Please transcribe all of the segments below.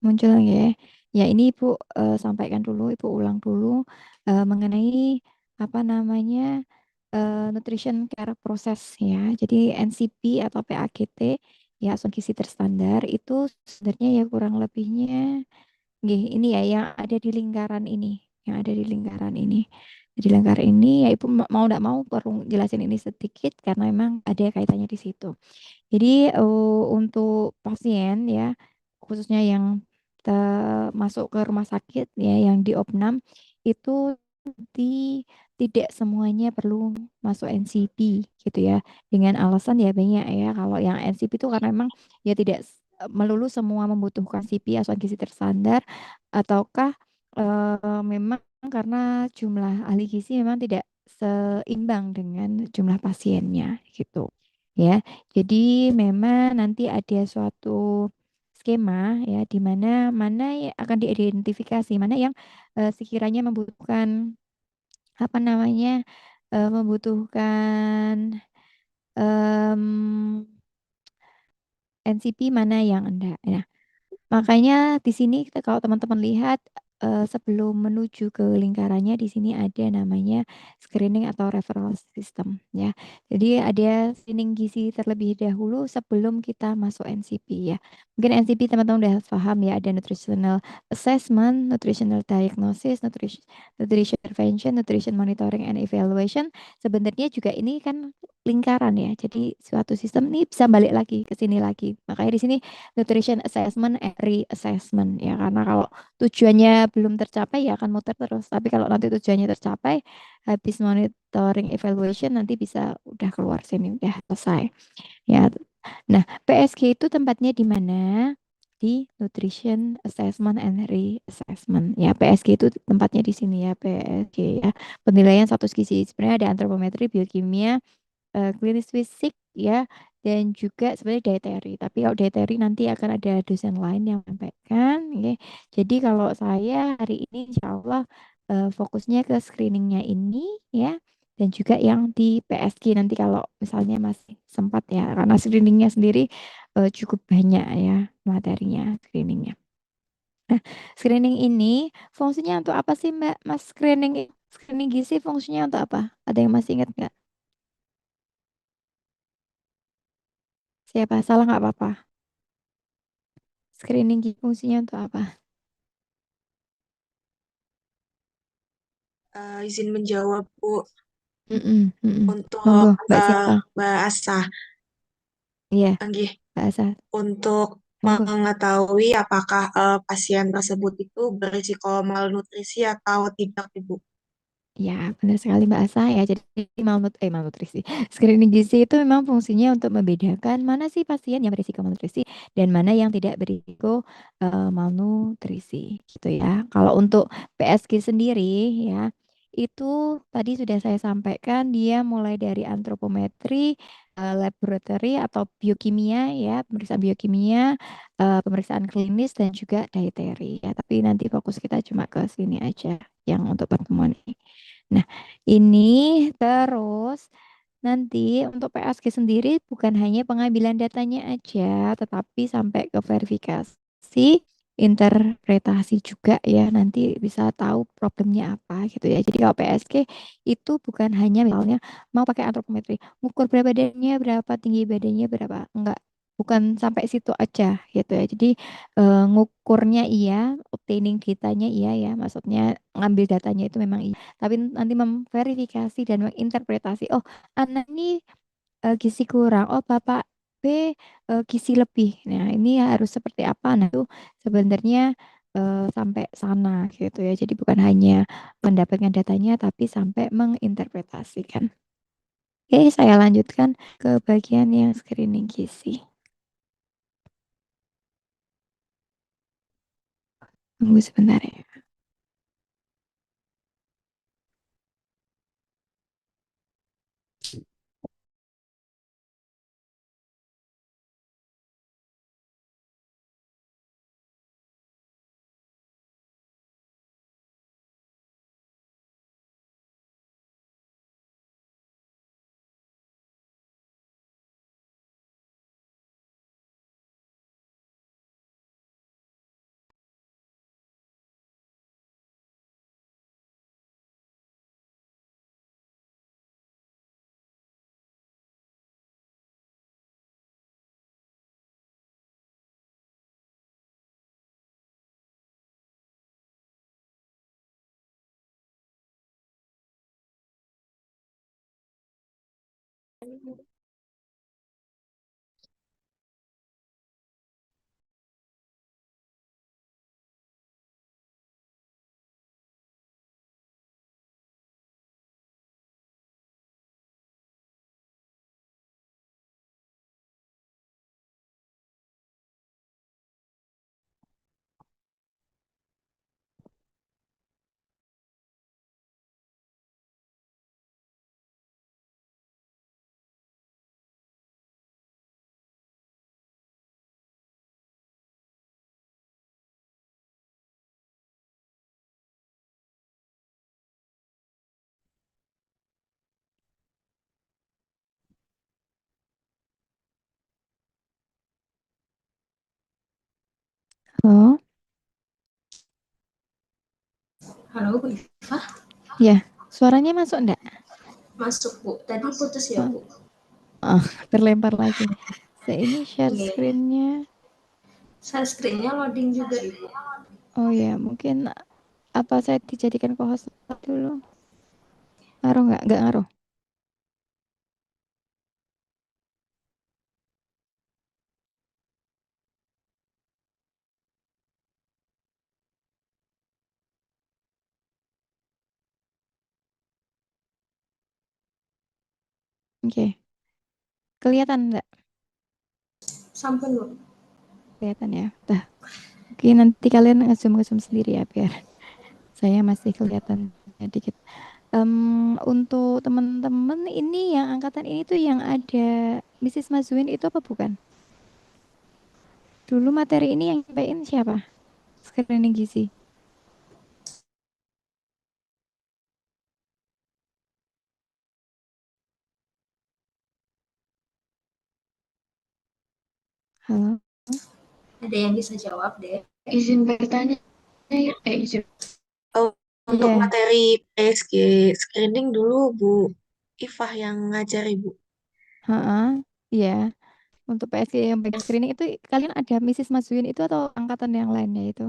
Muncul lagi ya. Ya ini Ibu sampaikan dulu, Ibu ulang dulu mengenai apa namanya nutrition care process ya. Jadi NCP atau PAGT ya asupan gizi terstandar itu sebenarnya ya kurang lebihnya ini ya yang ada di lingkaran ini, yang ada di lingkaran ini. Di lingkaran ini ya Ibu mau tidak mau perlu jelasin ini sedikit karena memang ada kaitannya di situ. Jadi untuk pasien ya khususnya yang masuk ke rumah sakit ya yang di opnam itu di tidak semuanya perlu masuk NCP gitu ya dengan alasan ya banyak ya kalau yang NCP itu karena memang ya tidak melulu semua membutuhkan CP asuhan gizi terstandar ataukah memang karena jumlah ahli gizi memang tidak seimbang dengan jumlah pasiennya gitu ya. Jadi memang nanti ada suatu skema ya di mana mana yang akan diidentifikasi mana yang sekiranya membutuhkan apa namanya membutuhkan em, NCP mana yang enggak. Nah, makanya di sini kalau teman-teman lihat sebelum menuju ke lingkarannya di sini ada namanya screening atau referral system ya. Jadi ada screening gizi terlebih dahulu sebelum kita masuk NCP ya. Mungkin NCP teman-teman udah paham ya ada nutritional assessment, nutritional diagnosis, nutrition intervention, nutrition monitoring and evaluation. Sebenarnya juga ini kan lingkaran ya. Jadi suatu sistem ini bisa balik lagi ke sini lagi. Makanya di sini nutrition assessment and reassessment ya karena kalau tujuannya belum tercapai ya akan muter terus tapi kalau nanti tujuannya tercapai habis monitoring evaluation nanti bisa udah keluar sini udah selesai ya. Nah PSG itu tempatnya di mana di nutrition assessment and reassessment ya. PSG itu tempatnya di sini ya PSG ya penilaian status gizi sebenarnya ada antropometri biokimia klinis fisik ya dan juga sebenarnya dietary. Tapi kalau dietary nanti akan ada dosen lain yang menyampaikan. Ya. Jadi kalau saya hari ini insya Allah fokusnya ke screeningnya ini ya dan juga yang di PSG nanti kalau misalnya masih sempat ya karena screeningnya sendiri cukup banyak ya materinya screeningnya. Nah, screening ini fungsinya untuk apa sih Mbak? Mas screening gizi fungsinya untuk apa? Ada yang masih ingat nggak? Siapa? Salah nggak apa-apa. Screening fungsinya untuk apa? Izin menjawab, Bu, Mm-mm, mm-mm. untuk Monggo, Mbak siapa? bahasa, Iya, Anggih, bahasa. untuk Monggo. mengetahui apakah pasien tersebut itu berisiko malnutrisi atau tidak, Ibu. Ya, benar sekali Mbak Asa ya. Jadi malnutrisi. Screening gizi itu memang fungsinya untuk membedakan mana sih pasien yang berisiko malnutrisi dan mana yang tidak berisiko malnutrisi gitu ya. Kalau untuk PSG sendiri ya, itu tadi sudah saya sampaikan dia mulai dari antropometri, laboratory atau biokimia ya, pemeriksaan biokimia, pemeriksaan klinis dan juga dietary ya. Tapi nanti fokus kita cuma ke sini aja yang untuk pertemuan ini. Nah, ini terus nanti untuk PSG sendiri bukan hanya pengambilan datanya aja, tetapi sampai ke verifikasi, interpretasi juga ya. Nanti bisa tahu problemnya apa gitu ya. Jadi kalau PSG itu bukan hanya misalnya mau pakai antropometri, ngukur berat badannya berapa, tinggi badannya berapa. Enggak, bukan sampai situ aja gitu ya. Jadi ngukurnya iya, obtaining datanya iya ya, maksudnya ngambil datanya itu memang iya. Tapi nanti memverifikasi dan menginterpretasi, oh anak ini gizi kurang, oh bapak B gizi lebih. Nah ini harus seperti apa? Nah itu sebenarnya sampai sana gitu ya. Jadi bukan hanya mendapatkan datanya, tapi sampai menginterpretasikan. Oke, saya lanjutkan ke bagian yang screening gizi. Tunggu sebentar ya. Oh, Halo Bu Iva, ya. Suaranya masuk enggak? masuk Bu. Tadi putus ya Oh, Bu? oh, terlempar lagi. Saya ini share Oke. screen-nya. Saya screen-nya loading juga Ibu. Oh ya, mungkin apa saya dijadikan co-host dulu? Ngaruh nggak? Nggak ngaruh. Oke. Kelihatan nggak? Sampun Bu. Kelihatan ya. Dah. Oke, nanti kalian nge-zoom sendiri ya biar saya masih kelihatan dikit. Untuk teman-teman ini yang angkatan ini tuh yang ada Mrs. Mazuin itu apa bukan? Dulu materi ini yang nyampein siapa? Screening gizi. Halo. Ada yang bisa jawab deh. Izin bertanya, izin. Oh, untuk Iya. materi PSG screening dulu Bu Ifah yang ngajari Bu. Heeh. Iya. Untuk PSG yang bagian screening itu kalian ada Mrs. Mazuin itu atau angkatan yang lainnya itu?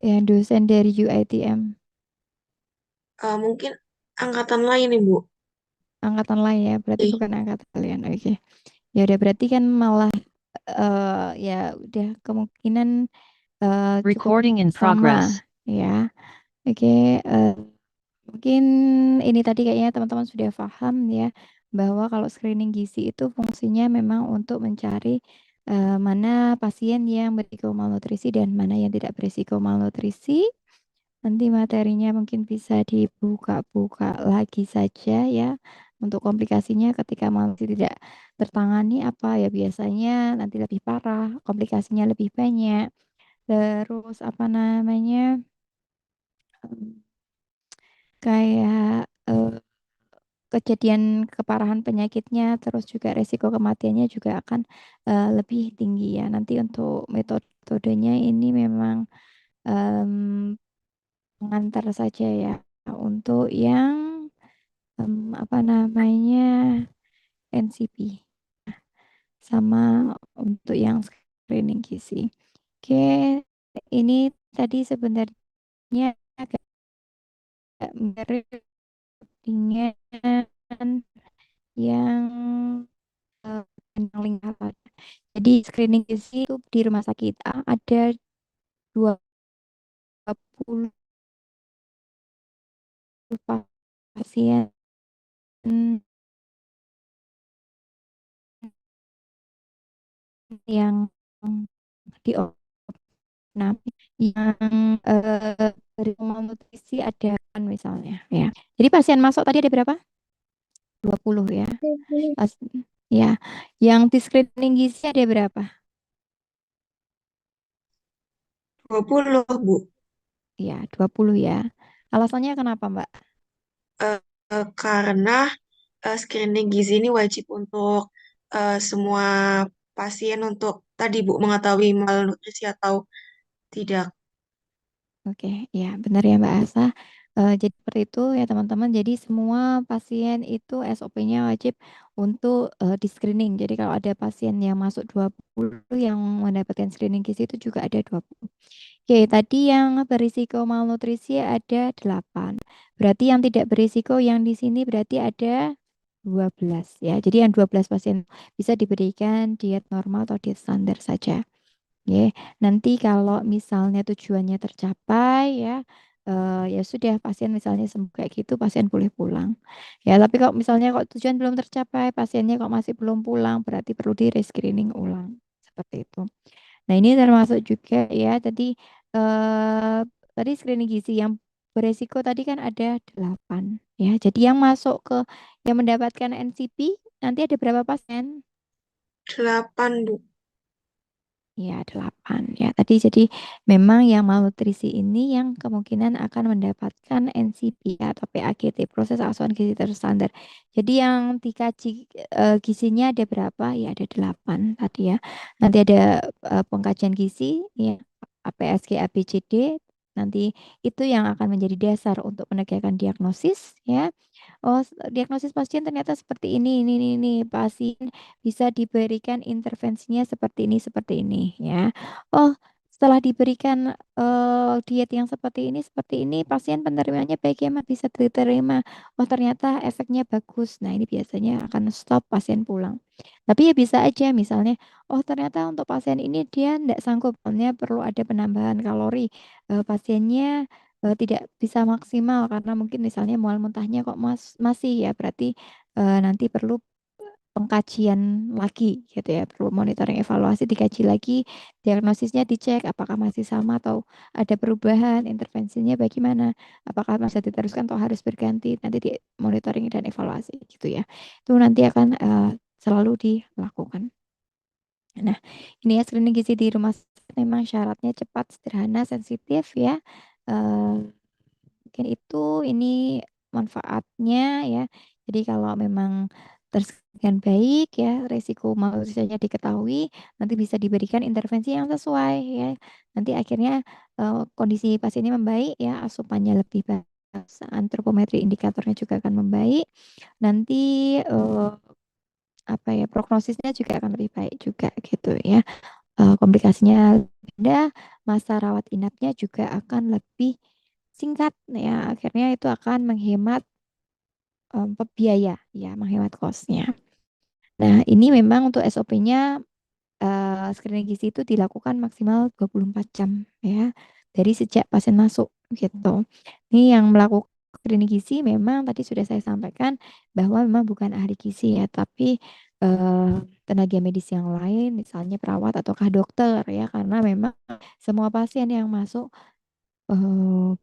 Yang dosen dari UITM. Mungkin angkatan lain nih Bu. Angkatan lain ya, berarti Oke. bukan angkatan kalian. Oke. Ya udah berarti kan malah ya udah kemungkinan cukup Recording in sama progress. ya. Oke, mungkin ini tadi kayaknya teman-teman sudah paham ya bahwa kalau screening gizi itu fungsinya memang untuk mencari mana pasien yang berisiko malnutrisi dan mana yang tidak berisiko malnutrisi. Nanti materinya mungkin bisa dibuka-buka lagi saja ya. Untuk komplikasinya ketika malnutrisi tidak tertangani apa ya biasanya nanti lebih parah, komplikasinya lebih banyak. Terus apa namanya? em, Kayak kejadian keparahan penyakitnya, terus juga resiko kematiannya juga akan lebih tinggi ya. Nanti untuk metodenya ini memang em, pengantar saja ya. Untuk yang apa namanya NCP sama untuk yang screening gizi. Oke, ini tadi sebenarnya agak mirip dengan yang yang lingkaran. Jadi screening gizi itu di rumah sakit A ada 20 pasien yang diopnam yang dari malnutrisi ada kan misalnya ya. Jadi pasien masuk tadi ada berapa? 20 ya. Pas, ya. Yang di screening gizi ada berapa? 20 Bu. Ya, 20 ya. Alasannya kenapa, Mbak? Eh, karena screening gizi ini wajib untuk semua pasien untuk tadi Bu mengetahui malnutrisi atau tidak. Oke, ya benar ya Mbak Asa. Jadi seperti itu ya teman-teman. Jadi semua pasien itu SOP-nya wajib untuk di screening. Jadi kalau ada pasien yang masuk 20 yang mendapatkan screening gizi itu juga ada 20. Oke, tadi yang berisiko malnutrisi ada 8. Berarti yang tidak berisiko yang di sini berarti ada 12 ya. Jadi yang 12 pasien bisa diberikan diet normal atau diet standar saja. Ya, nanti kalau misalnya tujuannya tercapai ya, ya sudah pasien misalnya sembuh kayak gitu, pasien boleh pulang. Ya, tapi kalau misalnya kok tujuan belum tercapai, pasiennya kok masih belum pulang, berarti perlu di rescreening ulang seperti itu. Nah, ini termasuk juga ya tadi screening gizi yang beresiko tadi kan ada 8 ya. Jadi yang masuk ke yang mendapatkan NCP nanti ada berapa pasien? 8, Bu. Ya, 8 ya. Tadi jadi memang yang malnutrisi ini yang kemungkinan akan mendapatkan NCP atau PAGT, proses asuhan gizi terstandar. Jadi yang dikaji gizinya ada berapa? Ya, ada 8 tadi ya. Nanti ada pengkajian gizi ya, APSG, ABCD. Nanti itu yang akan menjadi dasar untuk penegakan diagnosis ya. Oh, diagnosis pasien ternyata seperti ini. Pasien bisa diberikan intervensinya seperti ini, ya. Oh, setelah diberikan diet yang seperti ini, pasien penerimanya bagaimana bisa diterima? Oh, ternyata efeknya bagus. Nah, ini biasanya akan stop pasien pulang. Tapi ya bisa aja misalnya, oh ternyata untuk pasien ini dia tidak sanggup, soalnya perlu ada penambahan kalori. Pasiennya tidak bisa maksimal karena mungkin misalnya mual muntahnya kok masih ya berarti nanti perlu pengkajian lagi gitu ya, perlu monitoring evaluasi dikaji lagi, diagnosisnya dicek apakah masih sama atau ada perubahan, intervensinya bagaimana, apakah masih diteruskan atau harus berganti, nanti di monitoring dan evaluasi gitu ya. Itu nanti akan selalu dilakukan. Nah, ini ya screening gizi di rumah sakit memang syaratnya cepat, sederhana, sensitif ya. Eh, Mungkin itu ini manfaatnya ya. Jadi kalau memang tersedia baik ya, resiko malnutrisinya diketahui, nanti bisa diberikan intervensi yang sesuai ya. Nanti akhirnya kondisi pasiennya membaik ya, asupannya lebih baik, antropometri indikatornya juga akan membaik. Nanti apa ya, prognosisnya juga akan lebih baik juga gitu ya. Komplikasinya rendah, masa rawat inapnya juga akan lebih singkat ya. Akhirnya itu akan menghemat biaya ya, menghemat kosnya. Nah, ini memang untuk SOP-nya screening gizi itu dilakukan maksimal 24 jam ya dari sejak pasien masuk gitu. Ini yang melakukan screening gizi memang tadi sudah saya sampaikan bahwa memang bukan ahli gizi ya, tapi tenaga medis yang lain, misalnya perawat ataukah dokter ya, karena memang semua pasien yang masuk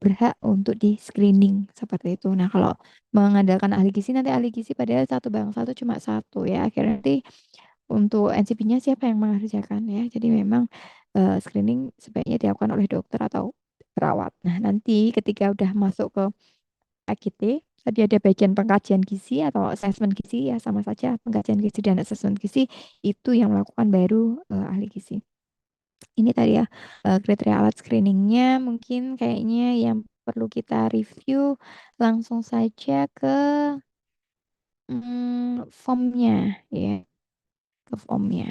berhak untuk di screening seperti itu. Nah, kalau mengandalkan ahli gizi nanti ahli gizi padahal satu bangsa itu cuma satu ya. Akhirnya nanti untuk NCP-nya siapa yang mengerjakan ya. Jadi memang screening sebaiknya dilakukan oleh dokter atau perawat. Nah, nanti ketika udah masuk ke AGT, tadi ada bagian pengkajian gizi atau asesmen gizi ya, sama saja pengkajian gizi dan asesmen gizi itu yang melakukan baru ahli gizi. Ini tadi ya kriteria alat screeningnya mungkin kayaknya yang perlu kita review langsung saja ke formnya ya, ke formnya.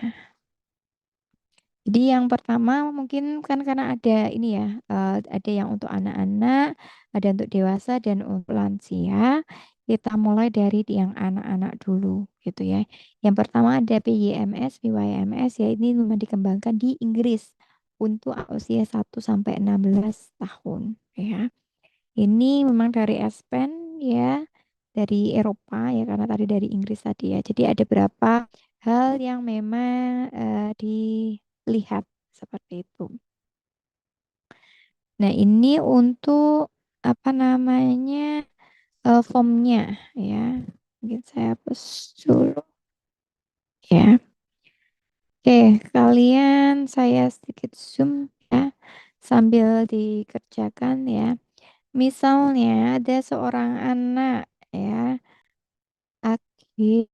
Jadi yang pertama mungkin kan karena ada ini ya, ada yang untuk anak-anak, ada untuk dewasa dan untuk lansia. Kita mulai dari yang anak-anak dulu gitu ya. Yang pertama ada PYMS, PYMS ya ini memang dikembangkan di Inggris untuk usia 1 sampai 16 tahun ya. Ini memang dari Aspen ya, dari Eropa ya karena tadi dari Inggris tadi ya. Jadi ada beberapa hal yang memang dilihat seperti itu. Nah, ini untuk apa namanya formnya ya. Mungkin saya hapus dulu ya. Oke, kalian saya sedikit zoom ya sambil dikerjakan ya. Misalnya ada seorang anak ya, Agi,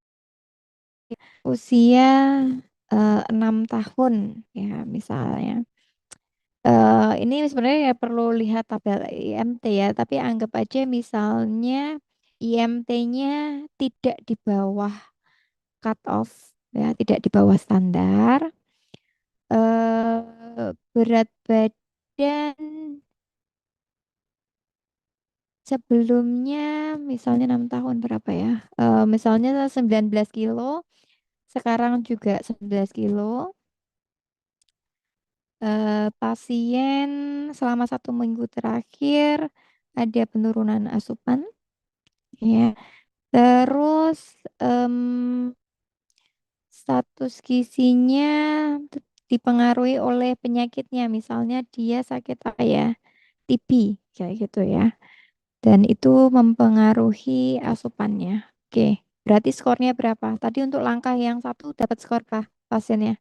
usia 6 tahun ya misalnya. Ini sebenarnya ya perlu lihat tabel IMT ya, tapi anggap aja misalnya IMT-nya tidak di bawah cut off ya, tidak di bawah standar. Berat badan Sebelumnya misalnya 6 tahun berapa ya? Misalnya 19 kilo, sekarang juga 19 kilo. Pasien selama 1 minggu terakhir ada penurunan asupan, ya. Terus status gizinya dipengaruhi oleh penyakitnya, misalnya dia sakit apa ya? TB, kayak gitu ya. Dan itu mempengaruhi asupannya. Oke, berarti skornya berapa? Tadi untuk langkah yang satu dapat skor apa pasiennya?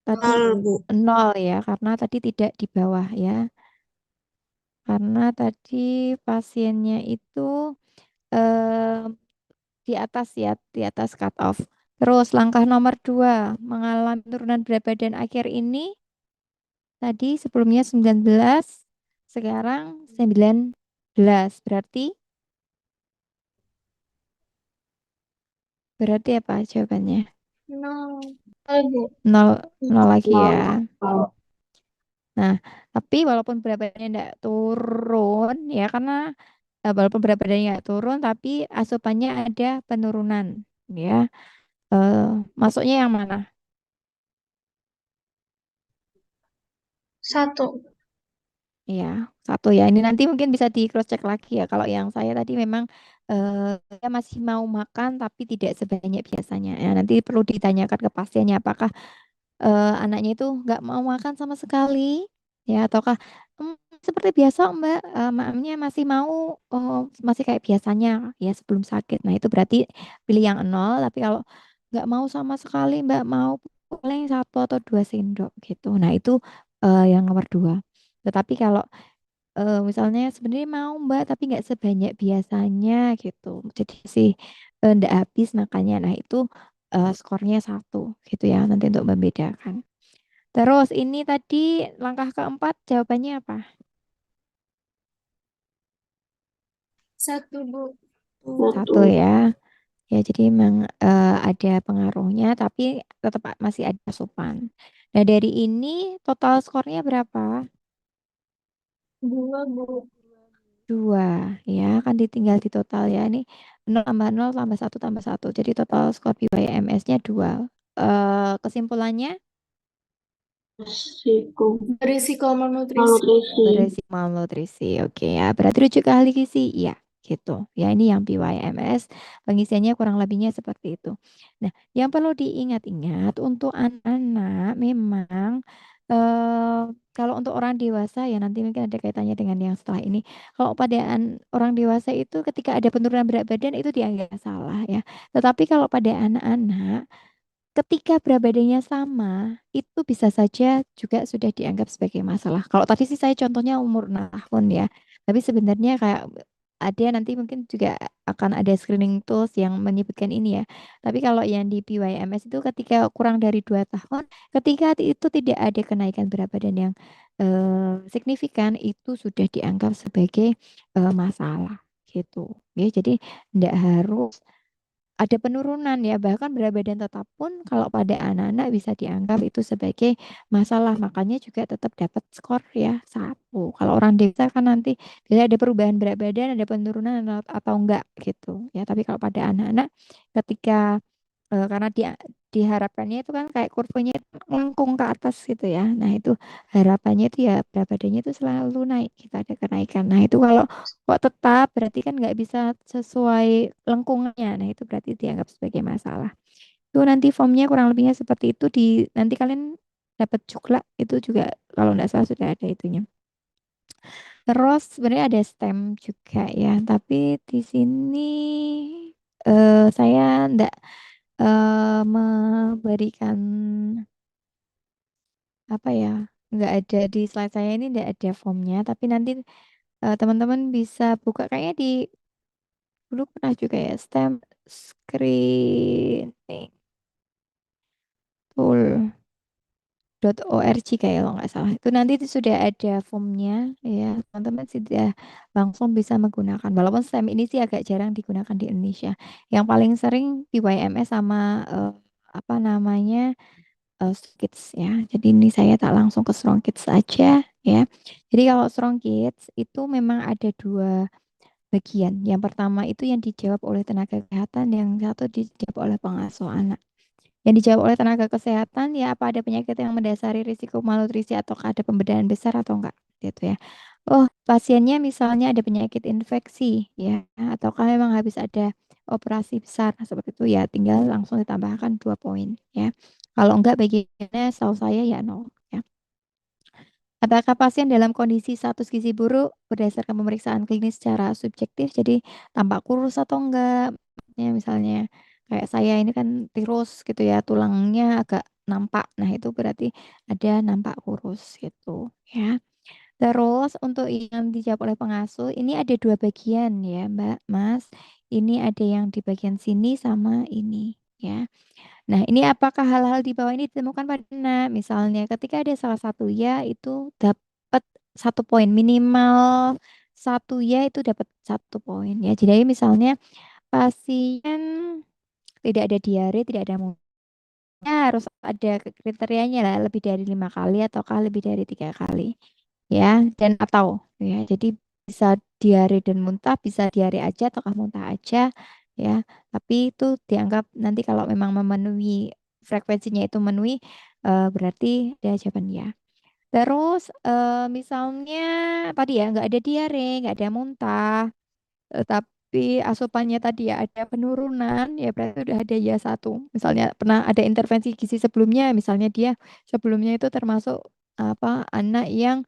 Tadi Nol, Bu. 0 ya, karena tadi tidak di bawah ya. Karena tadi pasiennya itu eh, di atas ya, di atas cut off. Terus langkah nomor 2, mengalami penurunan berat badan akhir ini. Tadi sebelumnya 19, sekarang 19. Berarti apa jawabannya? Nol. Bu. 0, 0 lagi ya. Nol. Nah, tapi walaupun berat badannya tidak turun ya, karena walaupun berat badannya nggak turun, tapi asupannya ada penurunan ya. Eh, Masuknya yang mana? 1. Ya, 1 ya. Ini nanti mungkin bisa di cross check lagi ya. Kalau yang saya tadi memang dia masih mau makan tapi tidak sebanyak biasanya. Ya, nanti perlu ditanyakan ke pasiennya apakah anaknya itu nggak mau makan sama sekali, ya, ataukah "Hmm, seperti biasa Mbak, maamnya masih mau, masih kayak biasanya ya sebelum sakit." Nah itu berarti pilih yang 0. Tapi kalau nggak mau sama sekali Mbak, mau paling 1 atau 2 sendok gitu. Nah itu yang nomor 2. Tetapi kalau misalnya sebenarnya mau Mbak tapi nggak sebanyak biasanya gitu, jadi sih nggak habis makanya, nah itu skornya 1 gitu ya, nanti untuk membedakan. Terus ini tadi langkah keempat jawabannya apa? 1, Bu. 1 ya. Ya jadi memang ada pengaruhnya tapi tetap masih ada asupan. Nah dari ini total skornya berapa? 2, Bu. 2 ya, kan ditinggal di total ya. Ini 0 tambah 0 tambah 1 tambah 1. Jadi total skor PYMS-nya 2. Kesimpulannya Berisiko malnutrisi. berisi malnutrisi. Oke ya, berarti rujuk ke ahli gizi. Iya, gitu. Ya, ini yang PYMS, pengisiannya kurang lebihnya seperti itu. Nah, yang perlu diingat-ingat untuk anak-anak memang eh kalau untuk orang dewasa ya nanti mungkin ada kaitannya dengan yang setelah ini. Kalau pada orang dewasa itu ketika ada penurunan berat badan itu dianggap salah ya. Tetapi kalau pada anak-anak ketika berat badannya sama, itu bisa saja juga sudah dianggap sebagai masalah. Kalau tadi sih saya contohnya umur 6 tahun ya. Tapi sebenarnya kayak ada nanti mungkin juga akan ada screening tools yang menyebutkan ini ya. Tapi kalau yang di PYMS itu ketika kurang dari 2 tahun, ketika itu tidak ada kenaikan berat badan yang signifikan, itu sudah dianggap sebagai masalah gitu. Ya, jadi tidak harus ada penurunan ya, bahkan berat badan tetap pun kalau pada anak-anak bisa dianggap itu sebagai masalah, makanya juga tetap dapat skor ya 1. Kalau orang dewasa kan nanti tidak ada perubahan berat badan, ada penurunan atau enggak gitu ya, tapi kalau pada anak-anak ketika karena diharapkannya itu kan kayak kurvanya itu melengkung ke atas gitu ya. Nah, itu harapannya itu ya berat badannya itu selalu naik, kita ada kenaikan. Nah, itu kalau kok tetap berarti kan nggak bisa sesuai lengkungannya. Nah, itu berarti dianggap sebagai masalah. Itu nanti formnya kurang lebihnya seperti itu, di nanti kalian dapat cukla itu juga kalau nggak salah sudah ada itunya. Terus sebenarnya ada stem juga ya, tapi di sini saya enggak memberikan apa ya, nggak ada di slide saya ini, nggak ada formnya, tapi nanti teman-teman bisa buka kayaknya di dulu pernah juga ya, stem screening tool.org kayak kalau nggak salah, itu nanti itu sudah ada formnya ya, teman-teman sudah langsung bisa menggunakan, walaupun stem ini sih agak jarang digunakan di Indonesia, yang paling sering PYMS sama apa namanya Strong Kids ya. Jadi ini saya tak langsung ke Strong Kids aja ya. Jadi kalau Strong Kids itu memang ada dua bagian. Yang pertama itu yang dijawab oleh tenaga kesehatan, yang satu dijawab oleh pengasuh anak. Yang dijawab oleh tenaga kesehatan ya apa ada penyakit yang mendasari risiko malnutrisi atau ada pembedaan besar atau enggak gitu ya. Oh, pasiennya misalnya ada penyakit infeksi ya ataukah memang habis ada operasi besar seperti itu ya tinggal langsung ditambahkan 2 poin ya. Kalau enggak bagiannya setahu saya ya nol ya. Apakah pasien dalam kondisi status gizi buruk berdasarkan pemeriksaan klinis secara subjektif, jadi tampak kurus atau enggak? Ya, misalnya kayak saya ini kan tirus gitu ya, tulangnya agak nampak. Nah, itu berarti ada nampak kurus gitu ya. Terus untuk yang dijawab oleh pengasuh, ini ada dua bagian ya, Mbak, Mas. Ini ada yang di bagian sini sama ini ya. Nah, ini apakah hal-hal di bawah ini ditemukan pada anak? Misalnya, ketika ada salah satu ya, itu dapat 1 poin minimal satu ya itu dapat 1 poin ya. Jadi misalnya pasien tidak ada diare, tidak ada muntah, harus ada kriterianya lah lebih dari 5 kali ataukah lebih dari 3 kali ya. Dan atau ya, jadi bisa diare dan muntah, bisa diare aja ataukah muntah aja ya. Tapi itu dianggap nanti kalau memang memenuhi frekuensinya itu memenuhi berarti ada jawaban ya. Terus misalnya tadi ya nggak ada diare, nggak ada muntah, tapi asupannya tadi ya ada penurunan, ya berarti udah ada ya satu. Misalnya pernah ada intervensi gizi sebelumnya, misalnya dia sebelumnya itu termasuk apa anak yang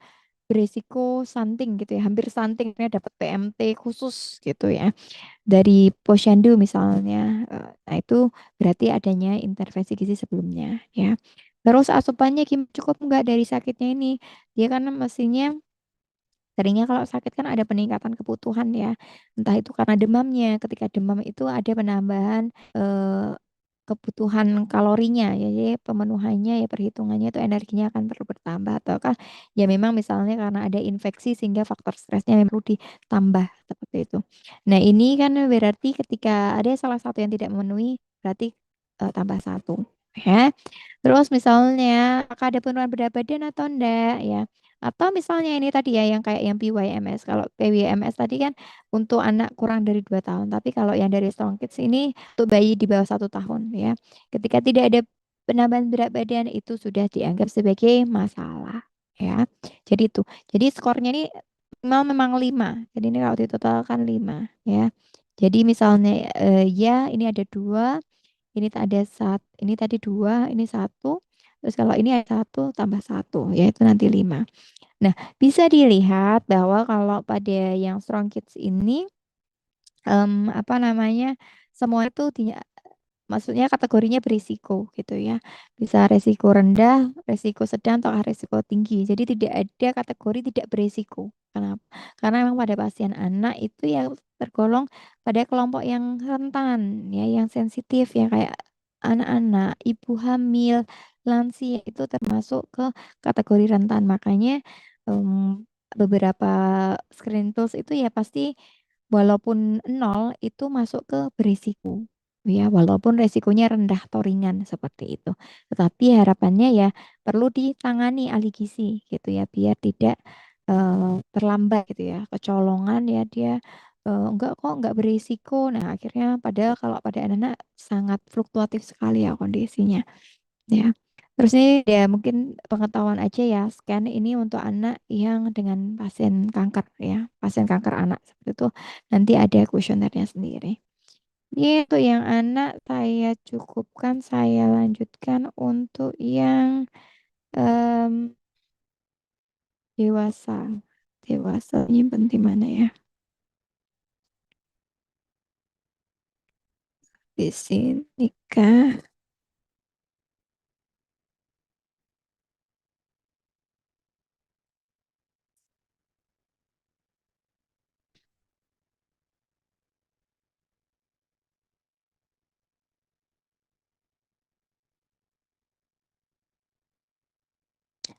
beresiko stunting gitu ya, hampir stunting, dapat PMT khusus gitu ya dari posyandu misalnya. Nah, itu berarti adanya intervensi gizi sebelumnya ya. Terus asupannya cukup nggak dari sakitnya ini? Dia kan mestinya seringnya kalau sakit kan ada peningkatan kebutuhan ya. Entah itu karena demamnya. Ketika demam itu ada penambahan eh, kebutuhan kalorinya ya, jadi pemenuhannya ya perhitungannya itu energinya akan perlu bertambah ataukah ya memang misalnya karena ada infeksi sehingga faktor stresnya memang perlu ditambah seperti itu. Nah, ini kan berarti ketika ada salah satu yang tidak memenuhi berarti tambah satu ya. Terus misalnya apakah ada penurunan berat badan atau enggak ya. Atau misalnya ini tadi ya yang kayak yang PYMS. Kalau PYMS tadi kan untuk anak kurang dari 2 tahun. Tapi kalau yang dari Strong Kids ini untuk bayi di bawah 1 tahun ya. Ketika tidak ada penambahan berat badan itu sudah dianggap sebagai masalah ya. Jadi itu. Jadi skornya ini memang 5. Jadi ini kalau ditotalkan 5 ya. Jadi misalnya ya ini ada 2, ini ada ini tadi 2, ini satu. Terus kalau ini ada 1 tambah 1 yaitu nanti 5. Nah, bisa dilihat bahwa kalau pada yang Strong Kids ini apa namanya semua itu maksudnya kategorinya berisiko gitu ya. Bisa resiko rendah, resiko sedang, atau resiko tinggi. Jadi tidak ada kategori tidak berisiko. Kenapa? Karena memang pada pasien anak itu ya tergolong pada kelompok yang rentan ya, yang sensitif ya kayak anak-anak, ibu hamil, lansia itu termasuk ke kategori rentan. Makanya beberapa screening tools itu ya pasti walaupun nol itu masuk ke berisiko ya walaupun resikonya rendah atau ringan seperti itu. Tetapi harapannya ya perlu ditangani ahli gizi gitu ya biar tidak terlambat gitu ya kecolongan ya dia enggak kok enggak berisiko. Nah, akhirnya padahal kalau pada anak-anak sangat fluktuatif sekali ya kondisinya ya. Terus ini ya mungkin pengetahuan aja ya, scan ini untuk anak yang dengan pasien kanker ya, pasien kanker anak seperti itu. Nanti ada kuesionernya sendiri. Ini untuk yang anak saya cukupkan, saya lanjutkan untuk yang em, dewasa. Dewasa nyimpen di mana ya? Di sini kah?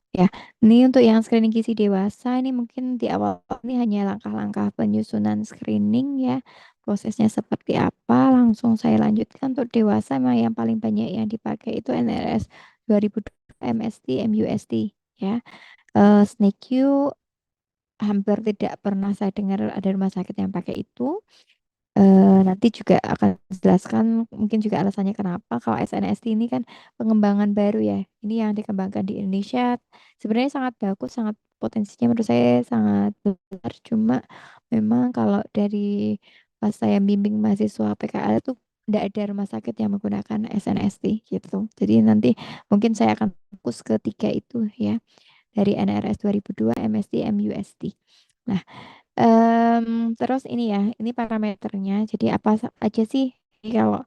Ya, ini untuk yang screening gizi dewasa ini mungkin di awal ini hanya langkah-langkah penyusunan screening ya. Prosesnya seperti apa? Langsung saya lanjutkan untuk dewasa memang yang paling banyak yang dipakai itu NRS 2002 MST, MUST ya. SNAQ hampir tidak pernah saya dengar ada rumah sakit yang pakai itu. Nanti juga akan dijelaskan mungkin juga alasannya kenapa kalau SNSD ini kan pengembangan baru ya. Ini yang dikembangkan di Indonesia sebenarnya sangat bagus, sangat potensinya menurut saya sangat besar. Cuma memang kalau dari pas saya bimbing mahasiswa PKL itu tidak ada rumah sakit yang menggunakan SNSD gitu. Jadi nanti mungkin saya akan fokus ke tiga itu ya dari NRS 2002, MSD, MUSD. Nah, terus ini ya, ini parameternya. Jadi apa aja sih kalau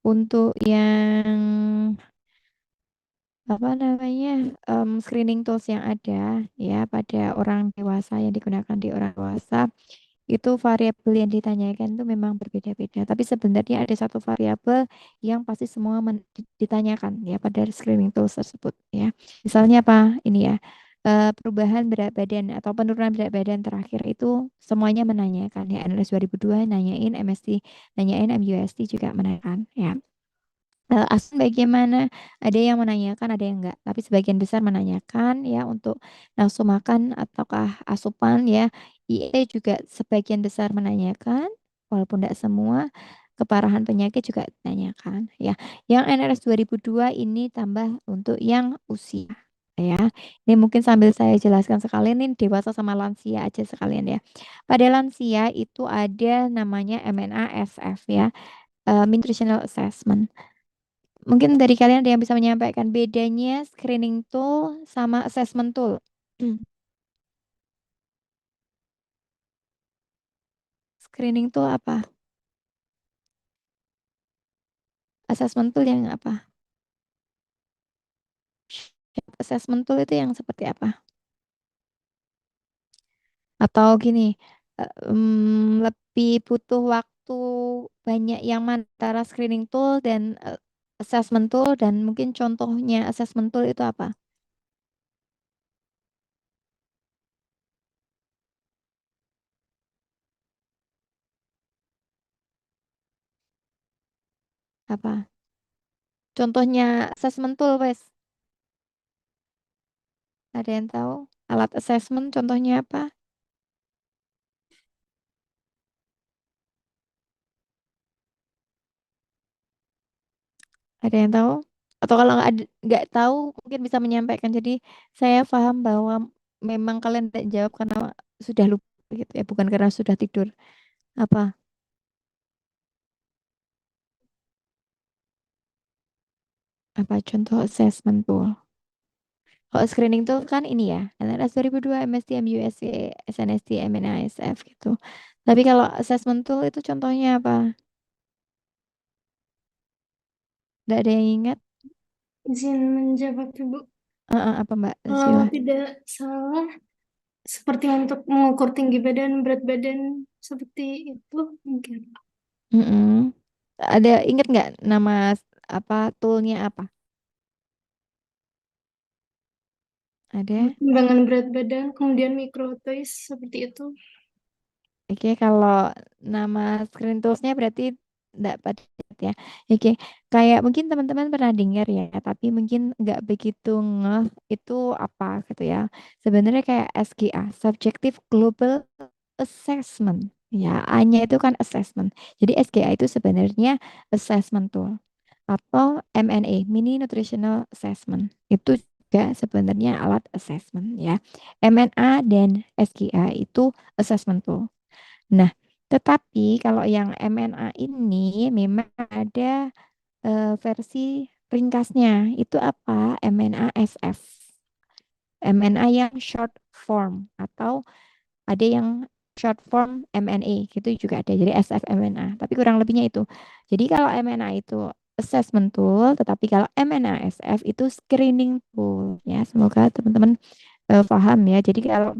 untuk yang apa namanya screening tools yang ada ya pada orang dewasa yang digunakan di orang dewasa itu variabel yang ditanyakan itu memang berbeda-beda. Tapi sebenarnya ada satu variabel yang pasti semua ditanyakan ya pada screening tools tersebut ya. Misalnya apa? Ini ya. Perubahan berat badan atau penurunan berat badan terakhir itu semuanya menanyakan ya. NLS 2002 nanyain, MST nanyain, MUST juga menanyakan ya. Asun bagaimana? Ada yang menanyakan, ada yang enggak. Tapi sebagian besar menanyakan ya untuk nafsu makan ataukah asupan ya. IE juga sebagian besar menanyakan, walaupun tidak semua. Keparahan penyakit juga ditanyakan ya. Yang NRS 2002 ini tambah untuk yang usia ya. Ini mungkin sambil saya jelaskan sekalian ini dewasa sama lansia aja sekalian ya. Pada lansia itu ada namanya MNASF ya, Nutritional Assessment. Mungkin dari kalian ada yang bisa menyampaikan bedanya screening tool sama assessment tool. Screening tool apa? Assessment tool yang apa? Assessment tool itu yang seperti apa? Atau gini, lebih butuh waktu banyak yang mana antara screening tool dan assessment tool dan mungkin contohnya assessment tool itu apa? Apa? Contohnya assessment tool, wes. Ada yang tahu? Alat assessment contohnya apa? Ada yang tahu? Atau kalau nggak tahu, mungkin bisa menyampaikan. Jadi saya paham bahwa memang kalian tidak jawab karena sudah lupa gitu ya, bukan karena sudah tidur. Apa? Apa contoh assessment tool? Kalau screening tool kan ini ya, LRS 2002, MST, MUSC, SNSD, MNISF gitu. Tapi kalau assessment tool itu contohnya apa? Tidak ada yang ingat? Izin menjawab Ibu. Apa Mbak Kalau Sila? tidak salah, seperti untuk mengukur tinggi badan, berat badan, seperti itu mungkin. Mm-mm. Ada ingat nggak nama apa toolnya apa? Ada? Timbangan berat badan, kemudian microtoys, seperti itu. Oke, kalau nama screen toolsnya berarti enggak pada ya. Oke, kayak mungkin teman-teman pernah dengar ya, tapi mungkin nggak begitu ngeh itu apa gitu ya. Sebenarnya kayak SGA, Subjective Global Assessment. Ya, A-nya itu kan assessment. Jadi SGA itu sebenarnya assessment tool atau MNA, Mini Nutritional Assessment. Itu juga sebenarnya alat assessment ya. MNA dan SGA itu assessment tool. Nah, tetapi kalau yang MNA ini memang ada versi ringkasnya. Itu apa? MNASF. MNA yang short form atau ada yang short form MNA gitu juga ada. Jadi SFMNA. Tapi kurang lebihnya itu. Jadi kalau MNA itu assessment tool, tetapi kalau MNASF itu screening tool ya. Semoga teman-teman paham ya. Jadi kalau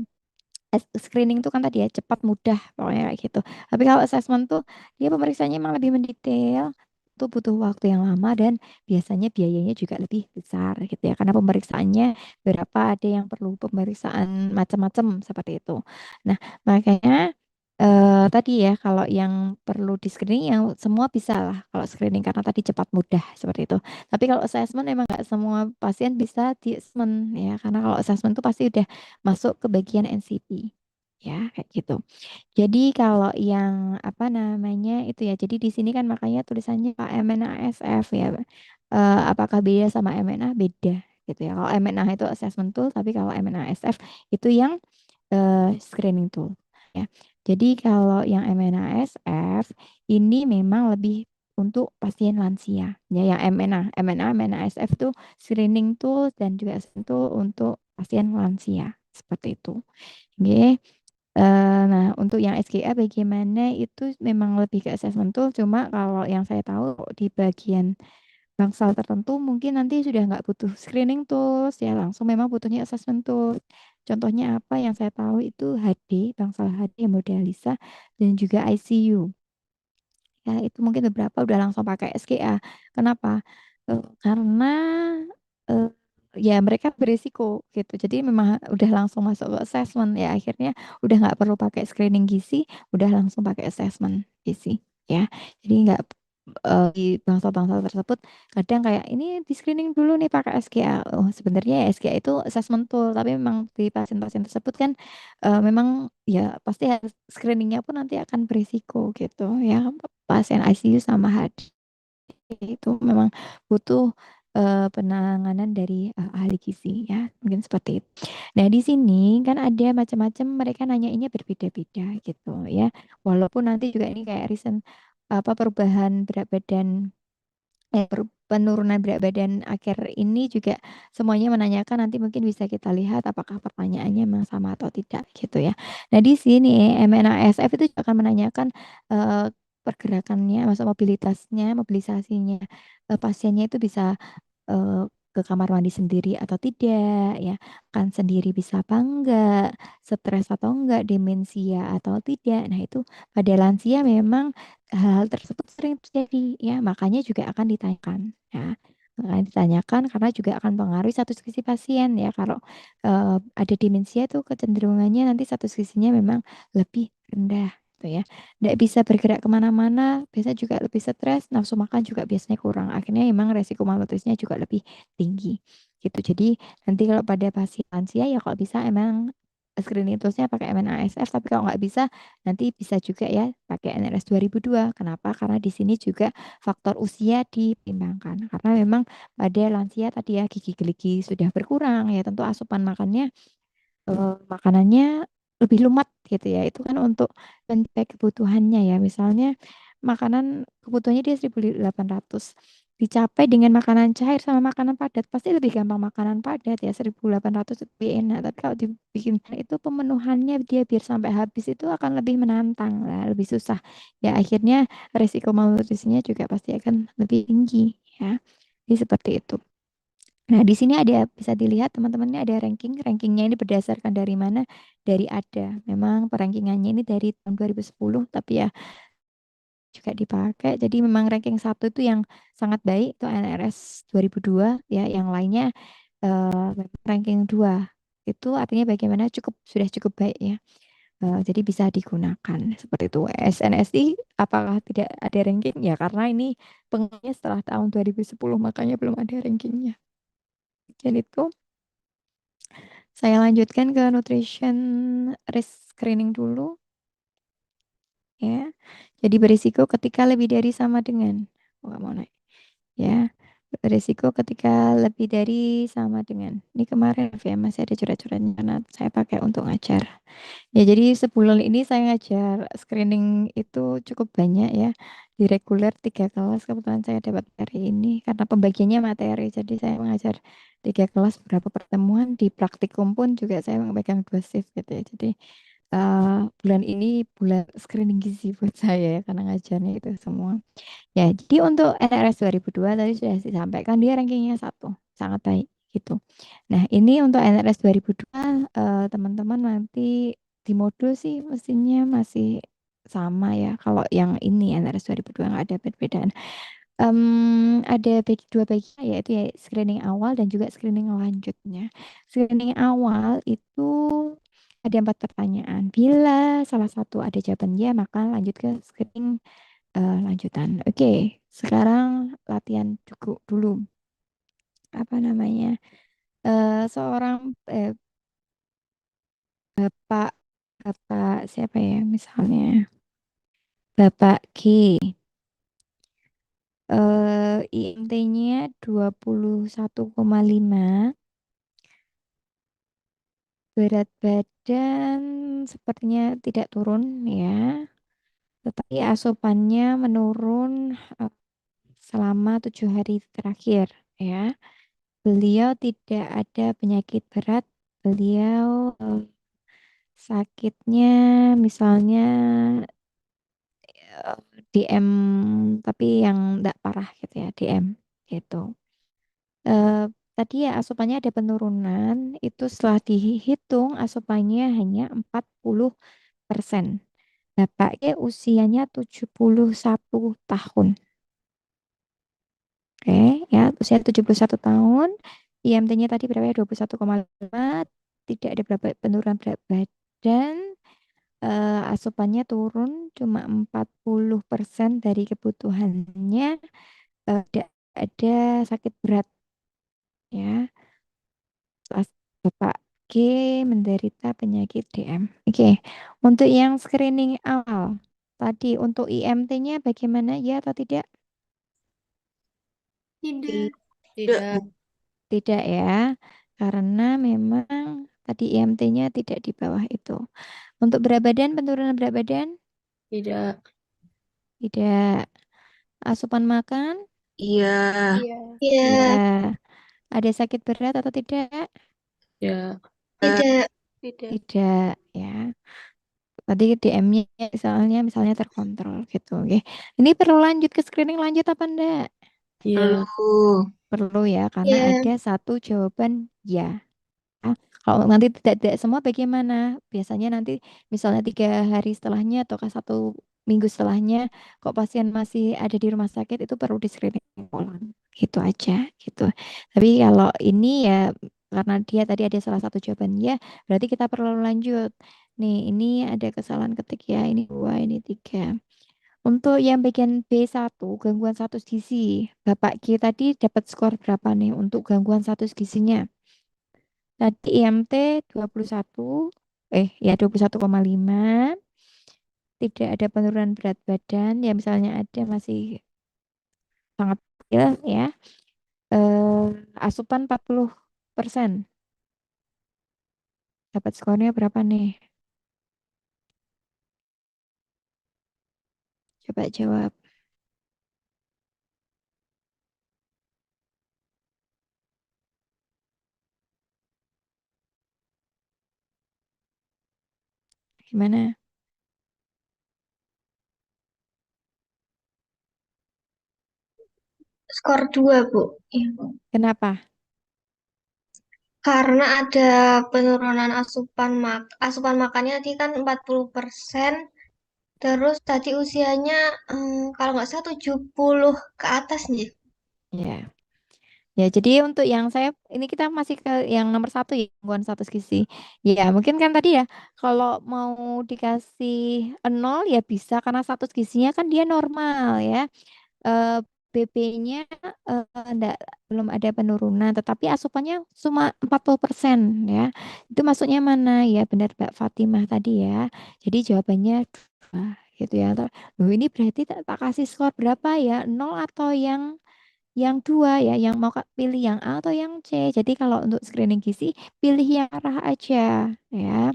screening tuh kan tadi ya cepat mudah pokoknya kayak gitu. Tapi kalau assessment tuh dia pemeriksaannya emang lebih mendetail, tuh butuh waktu yang lama dan biasanya biayanya juga lebih besar gitu ya karena pemeriksaannya berapa ada yang perlu pemeriksaan macam-macam seperti itu. Nah, makanya Tadi ya kalau yang perlu di screening yang semua bisa lah kalau screening karena tadi cepat mudah seperti itu. Tapi kalau assessment emang nggak semua pasien bisa di assessment ya karena kalau assessment itu pasti udah masuk ke bagian NCP ya kayak gitu. Jadi kalau yang apa namanya itu ya, jadi di sini kan makanya tulisannya MNASF ya. Apakah beda sama MNA? Beda gitu ya. Kalau MNA itu assessment tool, tapi kalau MNASF itu yang screening tool ya. Jadi kalau yang MNASF ini memang lebih untuk pasien lansia ya. Yang MNASF itu screening tool dan juga assessment tool untuk pasien lansia seperti itu. Oke. Nah, untuk yang SGA bagaimana itu memang lebih ke assessment tool, cuma kalau yang saya tahu di bagian bangsal tertentu mungkin nanti sudah nggak butuh screening tools ya, langsung memang butuhnya assessment tool. Contohnya apa yang saya tahu itu HD, bangsal HD, hemodialisa, dan juga ICU. Ya, itu mungkin beberapa udah langsung pakai SGA. Kenapa? Karena eh, ya mereka berisiko gitu. Jadi memang udah langsung masuk ke assessment ya. Akhirnya udah nggak perlu pakai screening gizi, udah langsung pakai assessment gizi ya. Jadi nggak di bangsal-bangsal tersebut kadang kayak ini di screening dulu nih pakai SGA. Oh, sebenarnya ya SGA itu assessment tool, tapi memang di pasien-pasien tersebut kan memang ya pasti harus screeningnya pun nanti akan berisiko gitu ya. Pasien ICU sama HD itu memang butuh penanganan dari ahli gizi ya, mungkin seperti itu. Nah, di sini kan ada macam-macam mereka nanyainnya berbeda-beda gitu ya. Walaupun nanti juga ini kayak recent apa perubahan berat badan penurunan berat badan akhir ini juga semuanya menanyakan nanti mungkin bisa kita lihat apakah pertanyaannya memang sama atau tidak gitu ya. Nah di sini MNASF itu juga akan menanyakan pergerakannya, masa mobilitasnya, mobilisasinya pasiennya itu bisa eh, ke kamar mandi sendiri atau tidak ya, kan sendiri bisa apa enggak, stres atau enggak, demensia atau tidak. Nah itu pada lansia memang hal-hal tersebut sering terjadi ya, makanya juga akan ditanyakan ya. Akan ditanyakan karena juga akan mempengaruhi status gizi pasien ya. Kalau ada demensia itu kecenderungannya nanti status gizinya memang lebih rendah gitu ya. Nggak bisa bergerak kemana-mana, biasanya juga lebih stres, nafsu makan juga biasanya kurang. Akhirnya memang resiko malnutrisinya juga lebih tinggi gitu. Jadi nanti kalau pada pasien lansia ya kalau bisa emang screening toolsnya pakai MNASF, tapi kalau nggak bisa nanti bisa juga ya pakai NRS 2002. Kenapa? Karena di sini juga faktor usia dipertimbangkan. Karena memang pada lansia tadi ya gigi geligi sudah berkurang ya tentu asupan makannya makanannya lebih lumat gitu ya. Itu kan untuk mencapai kebutuhannya ya. Misalnya makanan kebutuhannya dia 1.800 dicapai dengan makanan cair sama makanan padat pasti lebih gampang makanan padat ya 1.800 itu lebih enak tapi kalau dibikin itu pemenuhannya dia biar sampai habis itu akan lebih menantang lah lebih susah ya akhirnya resiko malnutrisinya juga pasti akan lebih tinggi ya jadi seperti itu. Nah, di sini ada bisa dilihat teman-teman ini ada ranking. Rankingnya ini berdasarkan dari mana? Dari ADA. Memang perankingannya ini dari tahun 2010, tapi ya juga dipakai. Jadi memang ranking satu itu yang sangat baik itu NRS 2002 ya. Yang lainnya ranking 2 itu artinya bagaimana sudah cukup baik ya. Jadi bisa digunakan seperti itu. SNSI apakah tidak ada ranking? Ya karena ini pengennya setelah tahun 2010 makanya belum ada rankingnya. Dan itu saya lanjutkan ke nutrition risk screening dulu ya. Jadi berisiko ketika lebih dari sama dengan. Oh, nggak mau naik. Ya. Berisiko ketika lebih dari sama dengan. Ini kemarin ya masih ada coret-coretnya karena saya pakai untuk ngajar. Ya, jadi sebulan ini saya ngajar screening itu cukup banyak ya. Di reguler 3 kelas kebetulan saya dapat hari ini karena pembagiannya materi. Jadi saya mengajar 3 kelas beberapa pertemuan di praktikum pun juga saya memegang 2 shift gitu ya. Jadi bulan ini bulan screening gizi buat saya ya karena ngajarnya itu semua. Ya, jadi untuk NRS 2002 tadi sudah disampaikan dia rankingnya 1, sangat baik gitu. Nah, ini untuk NRS 2002 teman-teman nanti di modul sih mestinya masih sama ya. Kalau yang ini NRS 2002 nggak ada perbedaan. Ada dua bagian yaitu ya screening awal dan juga screening lanjutnya. Screening awal itu Ada 4 pertanyaan. Bila salah satu ada jawaban ya, maka lanjut ke screening lanjutan. Oke, sekarang latihan dulu. Apa namanya? Seorang bapak bapak siapa ya? Misalnya Bapak G. IMT-nya 21,5. Berat badan sepertinya tidak turun ya. Tetapi asupannya menurun eh, selama 7 hari terakhir ya. Beliau tidak ada penyakit berat. Beliau sakitnya misalnya eh, DM tapi yang tidak parah gitu ya, DM gitu. Eh, Tadi ya asupannya ada penurunan, itu setelah dihitung asupannya hanya 40%. Bapaknya usianya 71 tahun. Oke, ya usia 71 tahun. IMT-nya tadi berapa ya? 21,5. Tidak ada berapa penurunan berat badan. Asupannya turun cuma 40% dari kebutuhannya. Tidak ada sakit berat ya. Bapak G menderita penyakit DM. Oke, untuk yang screening awal tadi untuk IMT-nya bagaimana ya atau tidak? Tidak. Tidak, Bu. Tidak ya, karena memang tadi IMT-nya tidak di bawah itu. Untuk berat badan, penurunan berat badan Tidak. tidak. Asupan makan Iya. Iya. Iya. ya. Ada sakit berat atau tidak? Ya. Tidak. Tidak ya. Tadi DM-nya misalnya terkontrol gitu. Oke. Ini perlu lanjut ke screening lanjut apa enggak? Iya. Perlu. Perlu ya, karena Iya. ada satu jawaban ya. Ah, kalau nanti tidak semua bagaimana? Biasanya nanti misalnya 3 hari setelahnya ataukah 1 minggu setelahnya, kok pasien masih ada di rumah sakit itu perlu di screening ulang. Gitu aja, gitu. Tapi kalau ini ya karena dia tadi ada salah satu jawaban ya, berarti kita perlu lanjut. Nih, ini ada kesalahan ketik ya. Ini 2, ini 3. Untuk yang bagian B1, gangguan status gizi, Bapak G tadi dapat skor berapa nih untuk gangguan status gizinya? Tadi IMT 21, ya 21,5. Tidak ada penurunan berat badan, ya misalnya ada masih sangat kecil ya. Asupan 40%. Dapat skornya berapa nih? Coba jawab. Gimana? Skor 2, Bu. Iya. Kenapa? Karena ada penurunan asupan makannya tadi kan 40%. Terus tadi usianya kalau nggak salah 70 ke atas nih. Ya. Ya, jadi untuk yang saya ini kita masih ke yang nomor 1 ya, gangguan status gizi. Ya, mungkin kan tadi ya, kalau mau dikasih 0 ya bisa karena status gizinya kan dia normal ya. eh, BB-nya belum ada penurunan, tetapi asupannya cuma 40% ya. Itu maksudnya mana? Ya benar Mbak Fatimah tadi ya. Jadi jawabannya dua, gitu ya. Loh, ini berarti tak kasih skor berapa ya? 0 atau yang dua ya, yang mau pilih yang A atau yang C. Jadi kalau untuk screening gizi, pilih yang parah aja ya.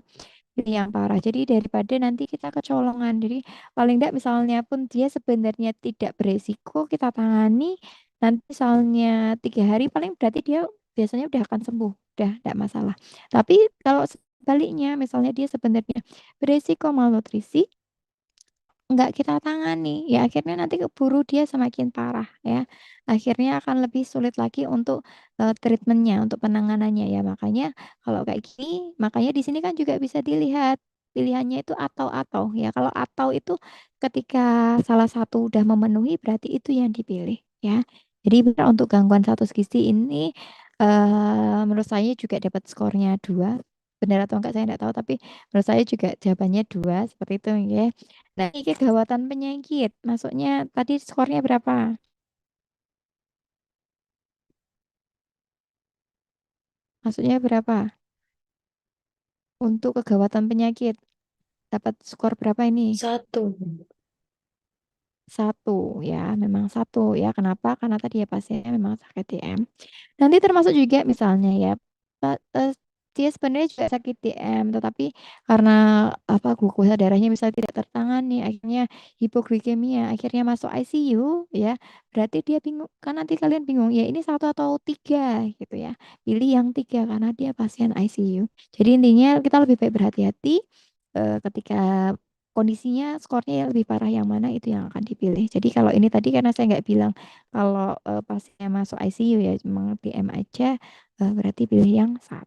Pilih yang parah. Jadi daripada nanti kita kecolongan. Jadi paling tidak misalnya pun dia sebenarnya tidak beresiko kita tangani. Nanti misalnya 3 hari paling berarti dia biasanya udah akan sembuh. Udah tidak masalah. Tapi kalau sebaliknya misalnya dia sebenarnya beresiko malnutrisi, nggak kita tangani, ya akhirnya nanti keburu dia semakin parah ya. Akhirnya akan lebih sulit lagi untuk treatmentnya, untuk penanganannya ya. Makanya kalau kayak gini, makanya di sini kan juga bisa dilihat pilihannya itu atau ya. Kalau atau itu ketika salah satu udah memenuhi berarti itu yang dipilih ya. Jadi benar untuk gangguan status gizi ini menurut saya juga dapat skornya 2. benar atau enggak saya enggak tahu, tapi menurut saya juga jawabannya 2 seperti itu ya. Nah, ini kegawatan penyakit masuknya tadi skornya berapa? Maksudnya berapa? Untuk kegawatan penyakit dapat skor berapa ini? 1. 1 ya, memang 1 ya. Kenapa? Karena tadi ya pasiennya memang sakit DM. Nanti termasuk juga misalnya ya, dia sebenarnya juga sakit DM, tetapi karena apa glukosa darahnya misalnya tidak tertangani, akhirnya hipoglikemia, akhirnya masuk ICU ya. Berarti dia bingung, kan nanti kalian bingung ya ini 1 atau 3 gitu ya. Pilih yang 3 karena dia pasien ICU. Jadi intinya kita lebih baik berhati-hati ketika kondisinya skornya lebih parah yang mana itu yang akan dipilih. Jadi kalau ini tadi karena saya nggak bilang kalau pasiennya masuk ICU ya cuma PM aja, berarti pilih yang 1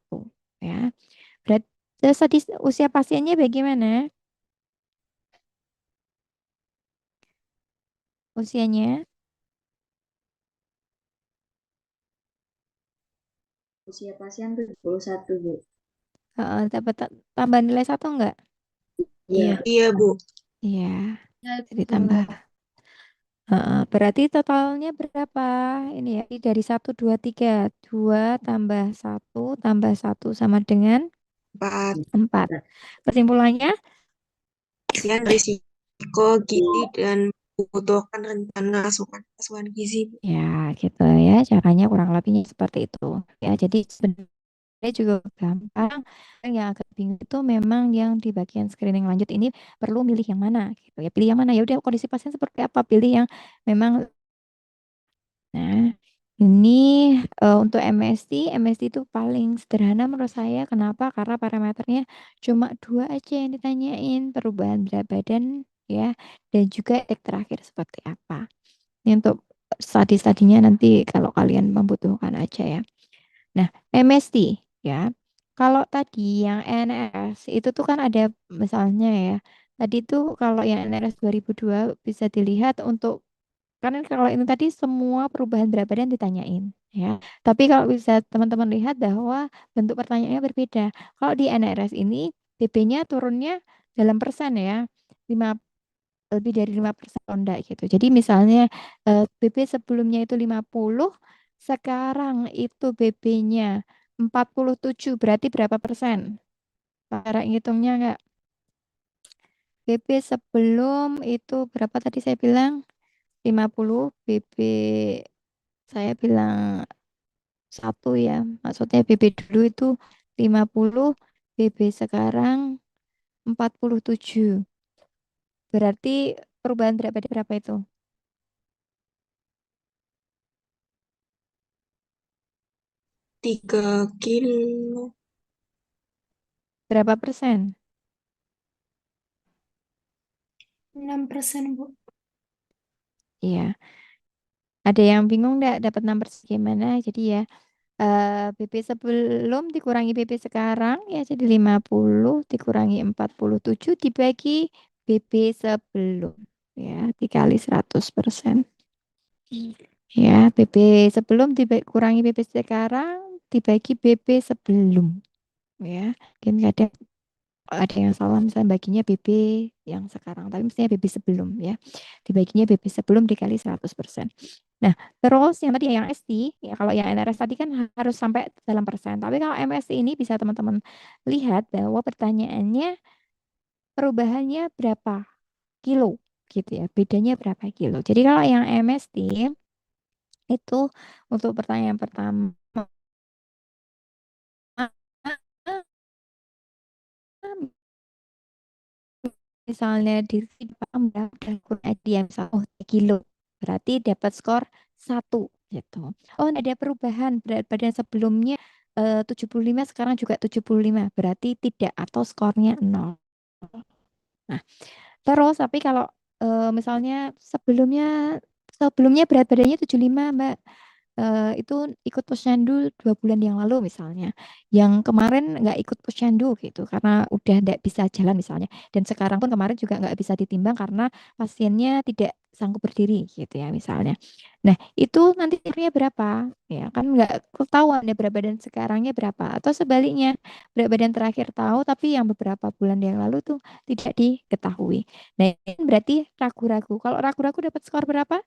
ya. Berarti terus tadi usia pasiennya bagaimana? Usianya Usia pasien 71, Bu. dapat tambah nilai 1 enggak? Iya. Iya, Bu. Iya, jadi Satu. tambah. Berarti totalnya berapa? Ini ya, dari 1, 2, 3. 2 tambah 1 tambah 1 sama dengan 4. 4. Kesimpulannya, Pasien risiko gizi dan membutuhkan rencana asuhan gizi, Bu. ya gitu ya, caranya kurang lebihnya seperti itu. Ya, jadi sebenarnya juga gampang. Yang agak bingung itu memang yang di bagian screening lanjut ini perlu milih yang mana gitu ya. Pilih yang mana ya udah kondisi pasien seperti apa, pilih yang memang. Nah, ini untuk MSD itu paling sederhana menurut saya. Kenapa? Karena parameternya cuma 2 aja yang ditanyain, perubahan berat badan ya, dan juga titik terakhir seperti apa. Ini untuk studi-studinya nanti kalau kalian membutuhkan aja ya. Nah, MSD ya. Kalau tadi yang NRS itu tuh kan ada misalnya ya. Tadi tuh kalau yang NRS 2002 bisa dilihat untuk karena kalau ini tadi semua perubahan berat badan ditanyain ya. Tapi kalau bisa teman-teman lihat bahwa bentuk pertanyaannya berbeda. Kalau di NRS ini BB-nya turunnya dalam persen ya. 5 lebih dari 5% atau enggak gitu. Jadi misalnya BB sebelumnya itu 50, sekarang itu BB-nya 47, berarti berapa persen? Cara ngitungnya enggak? BB sebelum itu berapa tadi saya bilang? 50, BB saya bilang 1 ya. Maksudnya BB dulu itu 50, BB sekarang 47. Berarti perubahan berat badan berapa itu? 3 kilo. Berapa persen? 6%, Bu. Iya. Ada yang bingung enggak dapat 6% gimana? Jadi ya BP sebelum dikurangi BP sekarang ya jadi 50 dikurangi 47 dibagi BP sebelum ya dikali 100%. Ya, BP sebelum dikurangi BP sekarang dibagi BP sebelum ya. Mungkin kadang ada yang salah misalnya baginya BP yang sekarang tapi mestinya BP sebelum ya. Dibaginya BP sebelum dikali 100%. Nah, terus yang tadi yang ST, ya kalau yang NRS tadi kan harus sampai dalam persen. Tapi kalau MST ini bisa teman-teman lihat bahwa pertanyaannya perubahannya berapa kilo gitu ya. Bedanya berapa kilo. Jadi kalau yang MST itu untuk pertanyaan pertama misalnya di dan kurang dia misal 3 kilo berarti dapat skor 1 gitu. Oh, ada perubahan berat badan sebelumnya 75 sekarang juga 75 berarti tidak atau skornya 0. Nah, terus tapi kalau misalnya sebelumnya berat badannya 75 Mbak. itu ikut posyandu 2 bulan yang lalu misalnya, yang kemarin nggak ikut posyandu gitu karena udah nggak bisa jalan misalnya, dan sekarang pun kemarin juga nggak bisa ditimbang karena pasiennya tidak sanggup berdiri gitu ya misalnya. Nah itu nanti skornya berapa? Ya kan nggak ketahuan ya berat badan sekarangnya berapa, atau sebaliknya berat badan terakhir tahu tapi yang beberapa bulan yang lalu tuh tidak diketahui. Nah ini berarti ragu-ragu. Kalau ragu-ragu dapat skor berapa?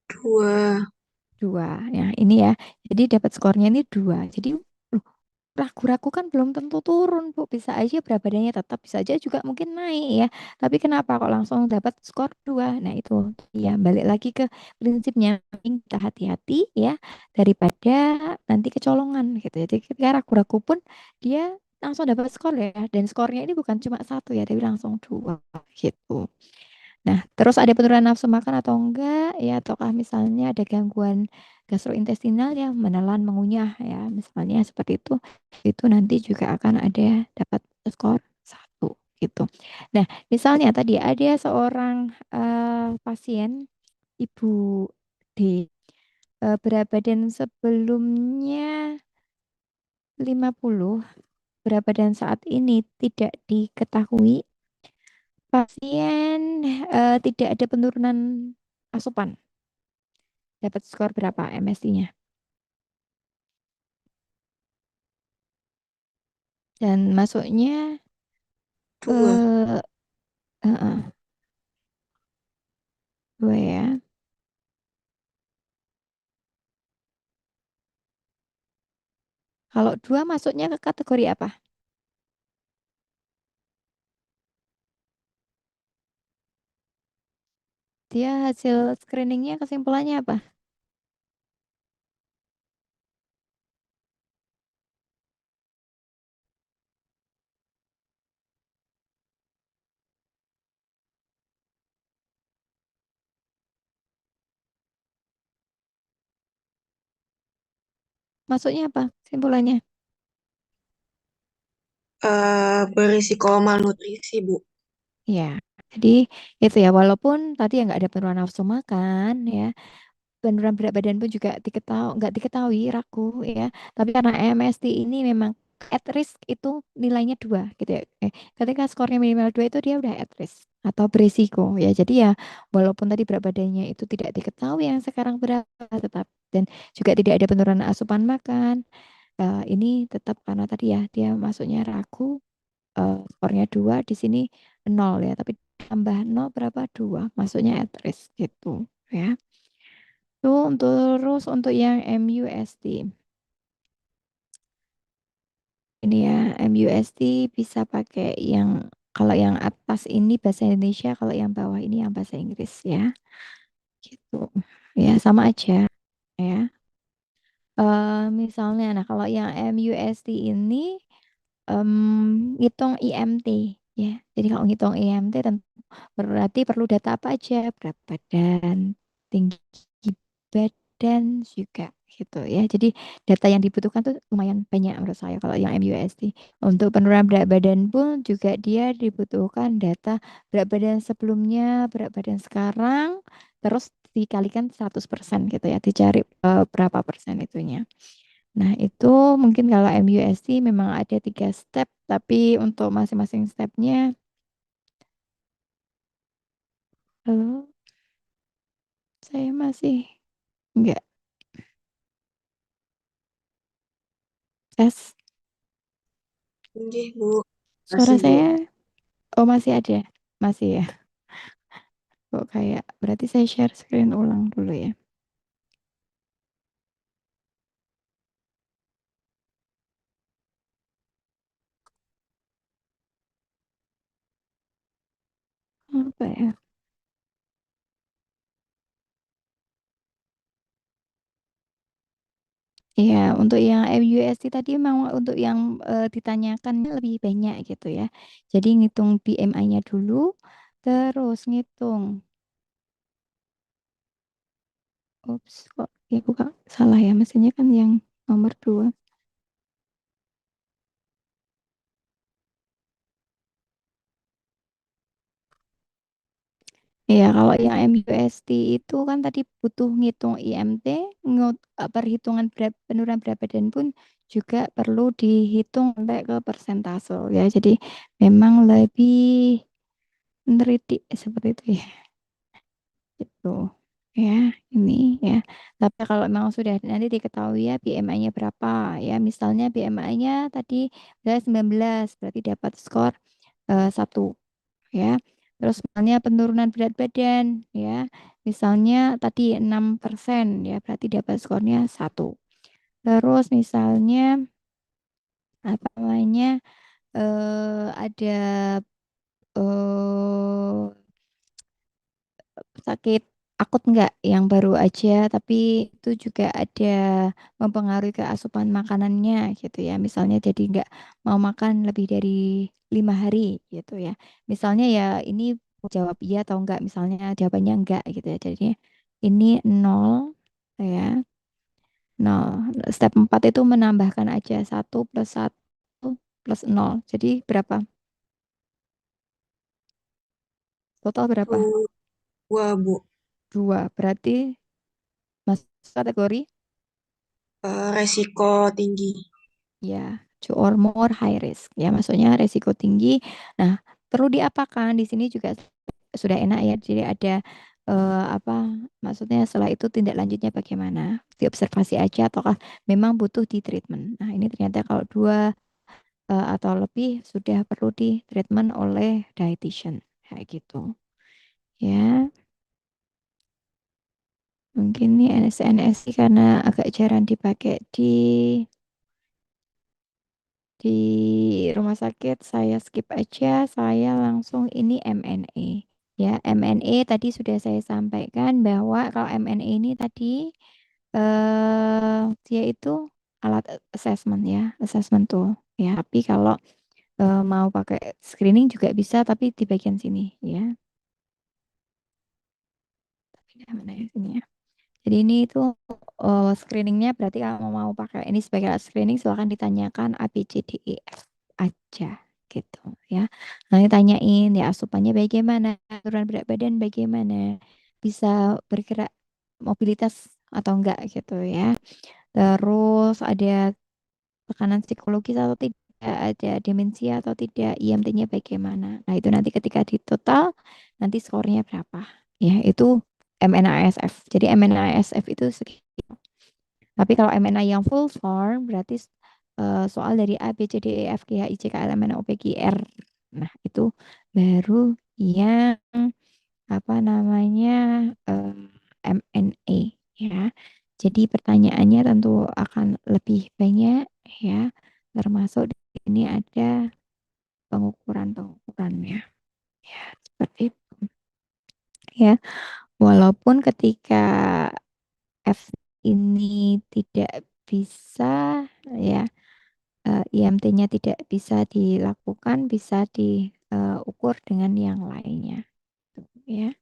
2. 2 ya ini ya, jadi dapat skornya ini 2. Jadi loh, ragu-ragu kan belum tentu turun Bu, bisa aja berat badannya tetap, bisa aja juga mungkin naik ya, tapi kenapa kok langsung dapat skor 2? Nah itu ya, balik lagi ke prinsipnya, mending kita hati-hati ya daripada nanti kecolongan gitu. Jadi ketika ragu-ragu pun dia langsung dapat skor ya, dan skornya ini bukan cuma 1 ya, tapi langsung 2 gitu. Nah, terus ada penurunan nafsu makan atau enggak ya, ataukah misalnya ada gangguan gastrointestinal ya, menelan, mengunyah ya, misalnya seperti itu nanti juga akan ada dapat skor 1 gitu. Nah, misalnya tadi ada seorang pasien Ibu D, berat badan sebelumnya 50, berat badan saat ini tidak diketahui. Pasien tidak ada penurunan asupan. Dapat skor berapa MSI-nya? Dan masuknya 2. eh 2 ya. Kalau 2 masuknya ke kategori apa? Dia hasil screeningnya kesimpulannya apa? Masuknya apa kesimpulannya? Berisiko malnutrisi, Bu. Ya, jadi itu ya, walaupun tadi ya nggak ada penurunan nafsu makan ya, penurunan berat badan pun juga nggak diketahui, ragu ya. Tapi karena MST ini memang at risk itu nilainya 2 gitu ya. Ketika skornya minimal 2 itu dia udah at risk atau berisiko ya. Jadi ya walaupun tadi berat badannya itu tidak diketahui yang sekarang berapa, tetap, dan juga tidak ada penurunan asupan makan. Ini tetap karena tadi ya dia masuknya ragu, skornya 2 di sini 0 ya. Tapi tambah 0 berapa? 2, masuknya at risk gitu ya. Itu terus untuk yang MUST. Ini ya, MUST bisa pakai yang, kalau yang atas ini bahasa Indonesia, kalau yang bawah ini yang bahasa Inggris ya. Gitu. Ya, sama aja ya. Misalnya, nah kalau yang MUST ini ngitung IMT ya. Jadi kalau ngitung IMT tentu berarti perlu data apa aja? Berat badan, tinggi badan juga gitu ya. Jadi data yang dibutuhkan tuh lumayan banyak menurut saya kalau yang MUSD. Untuk penurunan berat badan pun juga dia dibutuhkan data berat badan sebelumnya, berat badan sekarang, terus dikalikan 100% gitu ya. Dicari berapa persen itunya. Nah, itu mungkin kalau MUSD memang ada 3 step, tapi untuk masing-masing stepnya, halo, saya masih enggak tes Nggih, Bu. suara Masih, Bu. saya. Oh, masih ada, masih ya. Kok kayak, berarti saya share screen ulang dulu ya. Apa ya? Iya, untuk yang MUSD tadi memang untuk yang ditanyakan lebih banyak gitu ya. Jadi ngitung BMI-nya dulu, terus ngitung. Ups, kok ya bukan salah ya, mestinya kan yang nomor 2. Ya, kalau yang MUST itu kan tadi butuh ngitung IMT, perhitungan penurunan berat badan pun juga perlu dihitung sampai ke persentase ya. Jadi memang lebih meneliti seperti itu ya. Gitu. Ya, ini ya. Tapi kalau memang sudah nanti diketahui ya BMI-nya berapa ya. Misalnya BMI-nya tadi udah 19, berarti dapat skor 1 ya. Terus misalnya penurunan berat badan ya. Misalnya tadi 6% ya, berarti dapat skornya 1. Terus misalnya apa namanya ada eh sakit akut enggak yang baru aja, tapi itu juga ada mempengaruhi ke asupan makanannya gitu ya. Misalnya jadi enggak mau makan lebih dari 5 hari gitu ya. Misalnya ya ini jawab iya atau enggak, misalnya jawabannya enggak gitu ya. Jadi ini 0 ya. 0. Step 4 itu menambahkan aja 1 plus 1 plus 0. Jadi berapa? Total berapa? Dua, Bu. 2. Berarti masuk kategori Resiko tinggi. ya, 2 or more high risk. Ya, maksudnya resiko tinggi. Nah, perlu diapakan? Di sini juga sudah enak ya. Jadi ada apa? Maksudnya setelah itu tindak lanjutnya bagaimana? Diobservasi aja ataukah memang butuh di treatment? Nah, ini ternyata kalau 2 atau lebih sudah perlu di treatment oleh dietitian. Kayak gitu. Ya, mungkin nih NSNSI karena agak jarang dipakai di rumah sakit saya skip aja, saya langsung ini MNE. Ya, MNE tadi sudah saya sampaikan bahwa kalau MNE ini tadi dia itu alat assessment ya, assessment tool ya. Tapi kalau mau pakai screening juga bisa, tapi di bagian sini ya. Tapi mana ya sini ya. Jadi ini itu screeningnya berarti kalau mau pakai ini sebagai alat screening silahkan ditanyakan A, B, C, D, E, F aja gitu ya. Nanti tanyain ya asupannya bagaimana, aturan berat badan bagaimana, bisa bergerak mobilitas atau enggak gitu ya. Terus ada tekanan psikologis atau tidak, ada demensia atau tidak, IMT-nya bagaimana. Nah, itu nanti ketika di total nanti skornya berapa. Ya, itu MNISF. Jadi MNISF itu segitu. Tapi kalau MNI yang full form berarti soal dari A, B, C, D, E, F, G, H, I, J, K, L, M, N, O, P, Q, R. Nah, itu baru yang apa namanya eh, MNA ya. Jadi pertanyaannya tentu akan lebih banyak ya, termasuk di sini ada pengukuran-pengukurannya ya seperti itu ya. Walaupun ketika F ini tidak bisa ya, IMT-nya tidak bisa dilakukan, bisa diukur dengan yang lainnya ya.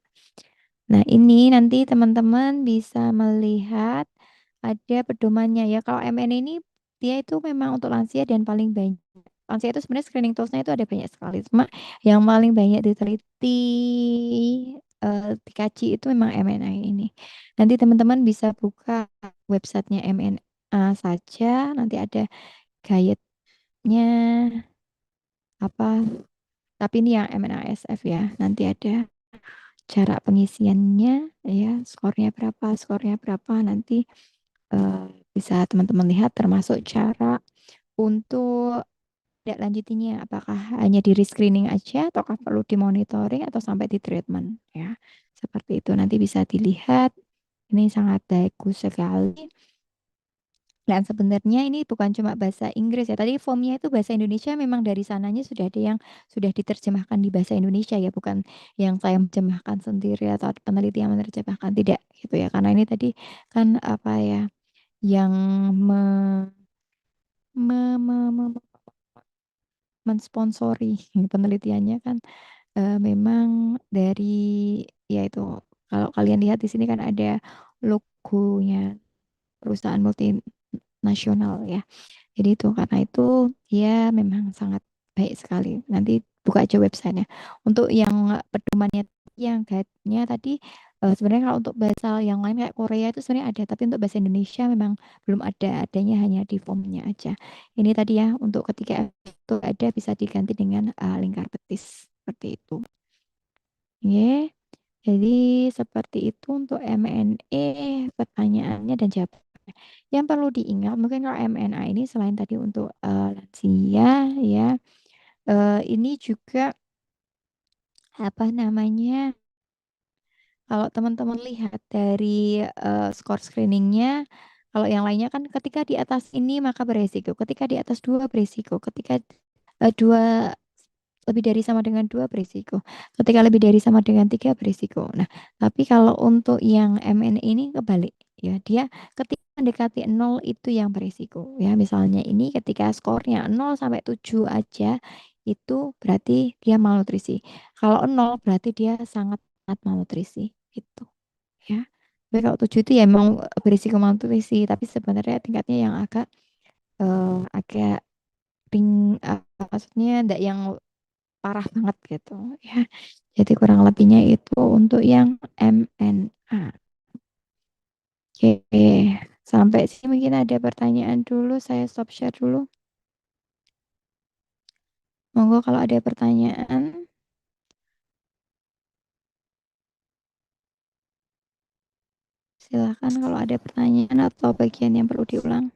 Nah, ini nanti teman-teman bisa melihat ada pedomannya ya. Kalau MN ini dia itu memang untuk lansia dan paling banyak. Lansia itu sebenarnya screening toolsnya itu ada banyak sekali. Cuma yang paling banyak diteliti, dikaji itu memang MNI ini. Nanti teman-teman bisa buka websitenya MNA saja. Nanti ada guide-nya apa. Tapi ini yang MNASF ya. Nanti ada cara pengisiannya ya, skornya berapa nanti eh, bisa teman-teman lihat termasuk cara untuk tidak lanjutinya apakah hanya di screening aja ataukah perlu dimonitoring atau sampai di treatment ya. Seperti itu nanti bisa dilihat. Ini sangat bagus sekali. Dan sebenarnya ini bukan cuma bahasa Inggris ya. Tadi formnya itu bahasa Indonesia memang dari sananya sudah ada yang sudah diterjemahkan di bahasa Indonesia ya, bukan yang saya menerjemahkan sendiri atau peneliti yang menerjemahkan tidak gitu ya. Karena ini tadi kan apa ya yang me- me- me- mensponsori penelitiannya kan memang dari ya itu kalau kalian lihat di sini kan ada logonya perusahaan multinasional ya. Jadi itu karena itu dia memang sangat baik sekali. Nanti buka aja websitenya. Untuk yang pedomannya yang guide-nya tadi sebenarnya kalau untuk bahasa yang lain kayak Korea itu sebenarnya ada, tapi untuk bahasa Indonesia memang belum ada, adanya hanya di formnya aja. Ini tadi ya untuk ketika itu ada bisa diganti dengan lingkar betis seperti itu. Oke, jadi seperti itu untuk MNE pertanyaannya dan jawabannya. Yang perlu diingat mungkin kalau MNA ini selain tadi untuk lansia ya, ini juga apa namanya? Kalau teman-teman lihat dari skor screeningnya, kalau yang lainnya kan ketika di atas ini maka beresiko, ketika di atas dua beresiko, ketika dua lebih dari sama dengan dua beresiko, ketika lebih dari sama dengan tiga beresiko. Nah, tapi kalau untuk yang MN ini kebalik ya, dia ketika mendekati 0 itu yang beresiko ya. Misalnya ini ketika skornya 0 sampai 7 aja itu berarti dia malnutrisi. Kalau 0 berarti dia sangat malnutrisi gitu ya. Tapi kalau 7 itu ya memang berisiko malnutrisi, tapi sebenarnya tingkatnya yang agak maksudnya enggak yang parah banget gitu ya. Jadi kurang lebihnya itu untuk yang MNA. Oke, sampai sini mungkin ada pertanyaan dulu, saya stop share dulu. Monggo kalau ada pertanyaan. Silakan kalau ada pertanyaan atau bagian yang perlu diulang.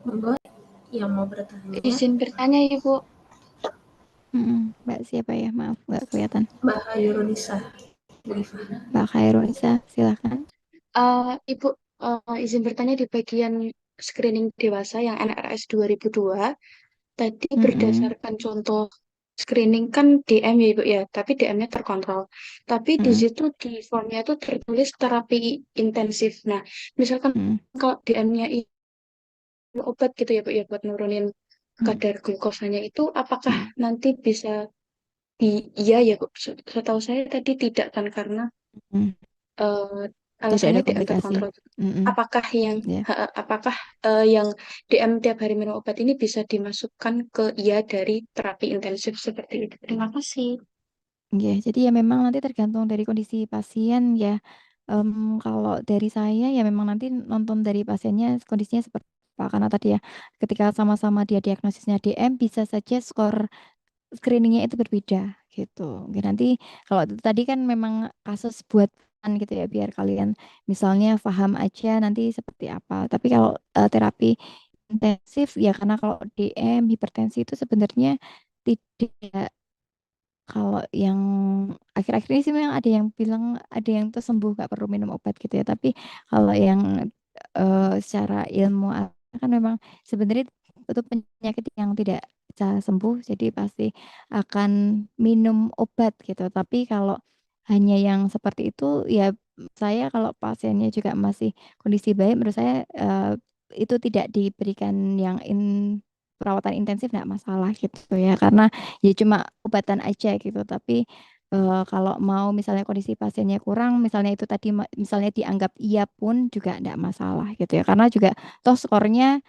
Monggo yang mau bertanya. Izin bertanya, Ibu. Mbak siapa ya? Maaf, nggak kelihatan. Mbak Hairunisa. Bu Iva. Mbak Khairunisa, silakan. Ibu, izin bertanya di bagian screening dewasa yang NRS 2002, tadi Mm-mm. berdasarkan contoh screening kan DM ya Ibu ya, tapi DM-nya terkontrol. Tapi di Mm-mm. situ di formnya itu tertulis terapi intensif. Nah, misalkan Mm-mm. kalau DM-nya obat gitu ya Bu ya buat nurunin Mm-mm. kadar glukosanya itu apakah Mm-mm. nanti bisa iya ya Bu? Setahu saya tadi tidak kan karena Mm-mm. eh, Tidak ada alasannya DM komplikasi. terkontrol. Mm-mm. Apakah yang Ya. apakah yang DM tiap hari minum obat ini bisa dimasukkan ke iya dari terapi intensif seperti itu? Terima kasih. Ya, jadi ya memang nanti tergantung dari kondisi pasien ya. Kalau dari saya ya memang nanti nonton dari pasiennya kondisinya seperti apa. Karena tadi ya ketika sama-sama dia diagnosisnya DM bisa saja skor screeningnya itu berbeda gitu. Oke, nanti kalau itu tadi kan memang kasus buatan gitu ya biar kalian misalnya paham aja nanti seperti apa. Tapi kalau terapi intensif ya karena kalau DM hipertensi itu sebenarnya tidak, kalau yang akhir-akhir ini sih memang ada yang bilang ada yang tuh sembuh nggak perlu minum obat gitu ya. Tapi kalau yang secara ilmu kan memang sebenarnya itu penyakit yang tidak bisa sembuh, jadi pasti akan minum obat gitu. Tapi kalau hanya yang seperti itu ya saya kalau pasiennya juga masih kondisi baik, menurut saya itu tidak diberikan yang perawatan intensif nggak masalah gitu ya karena ya cuma obatan aja gitu. Tapi kalau mau misalnya kondisi pasiennya kurang, misalnya itu tadi misalnya dianggap iya pun juga enggak masalah gitu ya. Karena juga toh skornya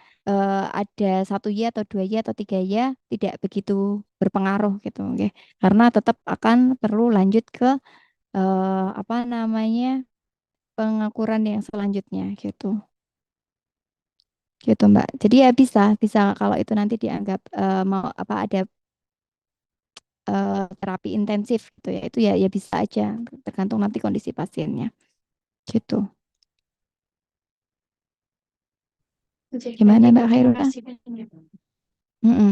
ada 1 ya atau 2 ya atau 3 ya tidak begitu berpengaruh gitu. Oke. Karena tetap akan perlu lanjut ke apa namanya pengukuran yang selanjutnya gitu. Gitu Mbak. Jadi ya bisa bisa kalau itu nanti dianggap mau apa ada terapi intensif gitu ya itu ya bisa aja tergantung nanti kondisi pasiennya gitu. Oke, baik Gimana Ibu, Mbak terima Khairul? kasih banyak. Mm-mm.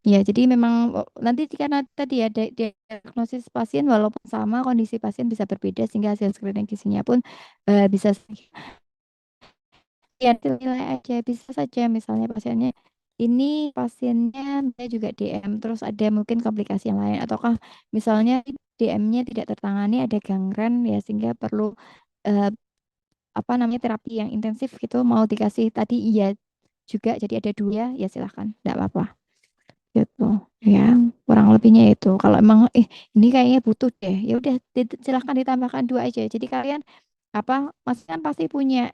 Ya jadi memang nanti karena tadi ya diagnosis pasien walaupun sama kondisi pasien bisa berbeda sehingga hasil screening gizinya pun bisa ya nilai aja bisa saja misalnya pasiennya ini pasiennya dia juga DM terus ada mungkin komplikasi yang lain ataukah misalnya DM-nya tidak tertangani ada gangren ya sehingga perlu eh, apa namanya terapi yang intensif gitu mau dikasih tadi iya juga jadi ada 2 ya silahkan enggak apa-apa gitu ya kurang lebihnya itu kalau emang ini kayaknya butuh deh ya udah silahkan ditambahkan 2 aja jadi kalian apa masih kan pasti punya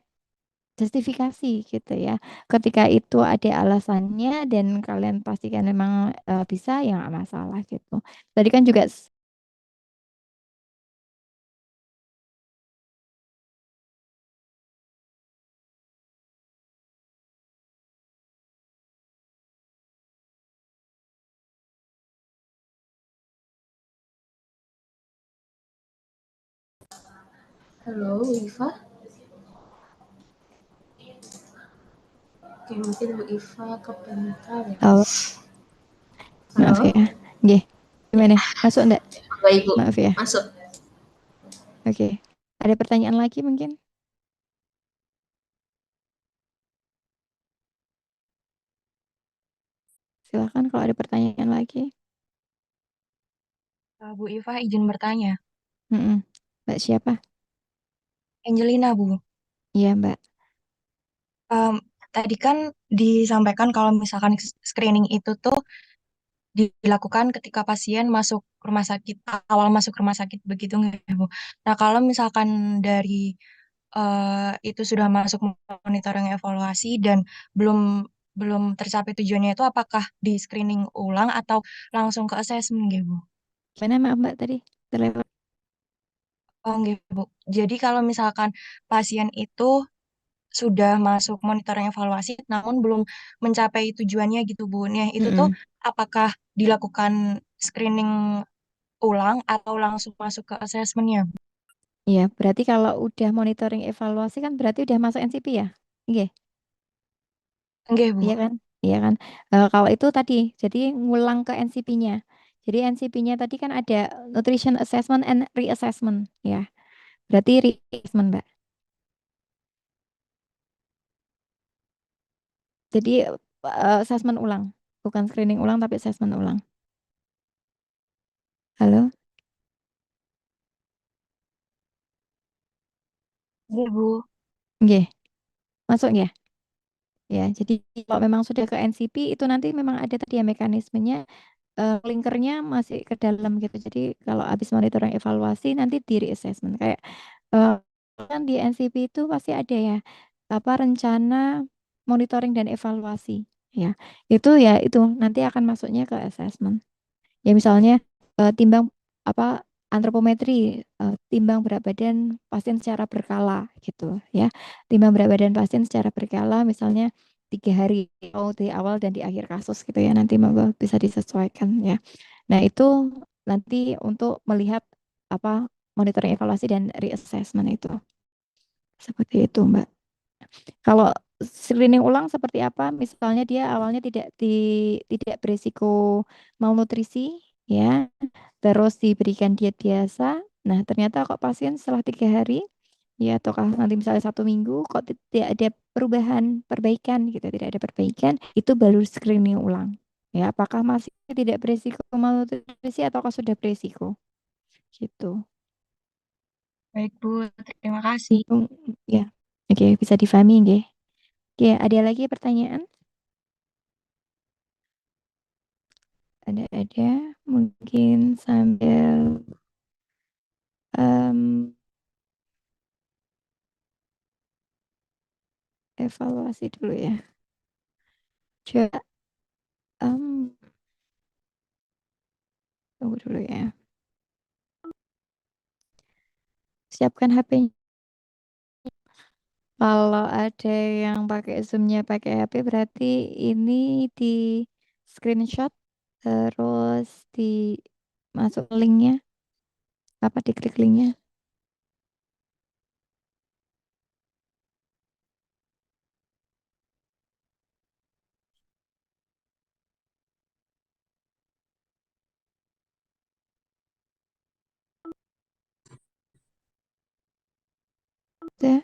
justifikasi gitu ya. Ketika itu ada alasannya dan kalian pastikan memang bisa ya nggak masalah gitu. Tadi kan juga Halo, Iva. Oke, mungkin Bu Iva kepentar ya. oh, maaf Halo. ya. Nggih. Gimana? Masuk enggak? Baik, Bu. Maaf ya. Masuk. Oke. Ada pertanyaan lagi mungkin? Silakan kalau ada pertanyaan lagi. Bu Iva izin bertanya. Mm-mm. Mbak siapa? Angelina, Bu. Iya, Mbak. Em, Tadi kan disampaikan kalau misalkan screening itu tuh dilakukan ketika pasien masuk rumah sakit, awal masuk rumah sakit begitu nggak, Bu? Nah, kalau misalkan dari itu sudah masuk monitoring evaluasi dan belum belum tercapai tujuannya itu apakah di screening ulang atau langsung ke assessment gitu, Bu? Gimana maaf Mbak tadi? Terlewat. Oh, nggih, Bu. Jadi kalau misalkan pasien itu sudah masuk monitoring evaluasi namun belum mencapai tujuannya gitu Bu. Nah, itu tuh Mm-mm. apakah dilakukan screening ulang atau langsung masuk ke asesmennya? Iya, berarti kalau udah monitoring evaluasi kan berarti udah masuk NCP ya? Iya, Enggak, Bu. iya kan? Iya kan? Kalau itu tadi, jadi ngulang ke NCP-nya. Jadi NCP-nya tadi kan ada Nutrition Assessment and Reassessment ya. Berarti reassessment, Mbak. Jadi assessment ulang, bukan screening ulang tapi assessment ulang. Halo? Iya, Bu. Nggih, masuk ya? Ya, jadi kalau memang sudah ke NCP itu nanti memang ada tadi ya mekanismenya linkernya masih ke dalam gitu. Jadi kalau habis monitoring evaluasi nanti di reassessment kayak eh, kan di NCP itu pasti ada ya apa rencana monitoring dan evaluasi ya. Itu ya itu nanti akan masuknya ke assessment. Ya misalnya timbang apa antropometri, timbang berat badan pasien secara berkala gitu ya. Timbang berat badan pasien secara berkala misalnya 3 hari di awal dan di akhir kasus gitu ya. Nanti monggo bisa disesuaikan ya. Nah itu nanti untuk melihat apa monitoring evaluasi dan reassessment itu seperti itu Mbak. Kalau screening ulang seperti apa? Misalnya dia awalnya tidak berisiko malnutrisi, ya, terus diberikan diet biasa. Nah, ternyata kok pasien setelah 3 hari, ya, ataukah nanti misalnya 1 minggu, kok tidak ada perubahan, perbaikan gitu, tidak ada perbaikan, itu baru screening ulang. Ya, apakah masih tidak berisiko malnutrisi ataukah sudah berisiko? Gitu. Baik, Bu. Terima kasih. Bingung, ya. Oke, bisa difahami, nggih. Oke, ada lagi pertanyaan? Ada mungkin sambil em, evaluasi dulu ya. Coba em, tunggu dulu ya. Siapkan HP-nya. Kalau ada yang pakai Zoom-nya pakai HP berarti ini di screenshot terus masuk linknya apa diklik linknya. Udah.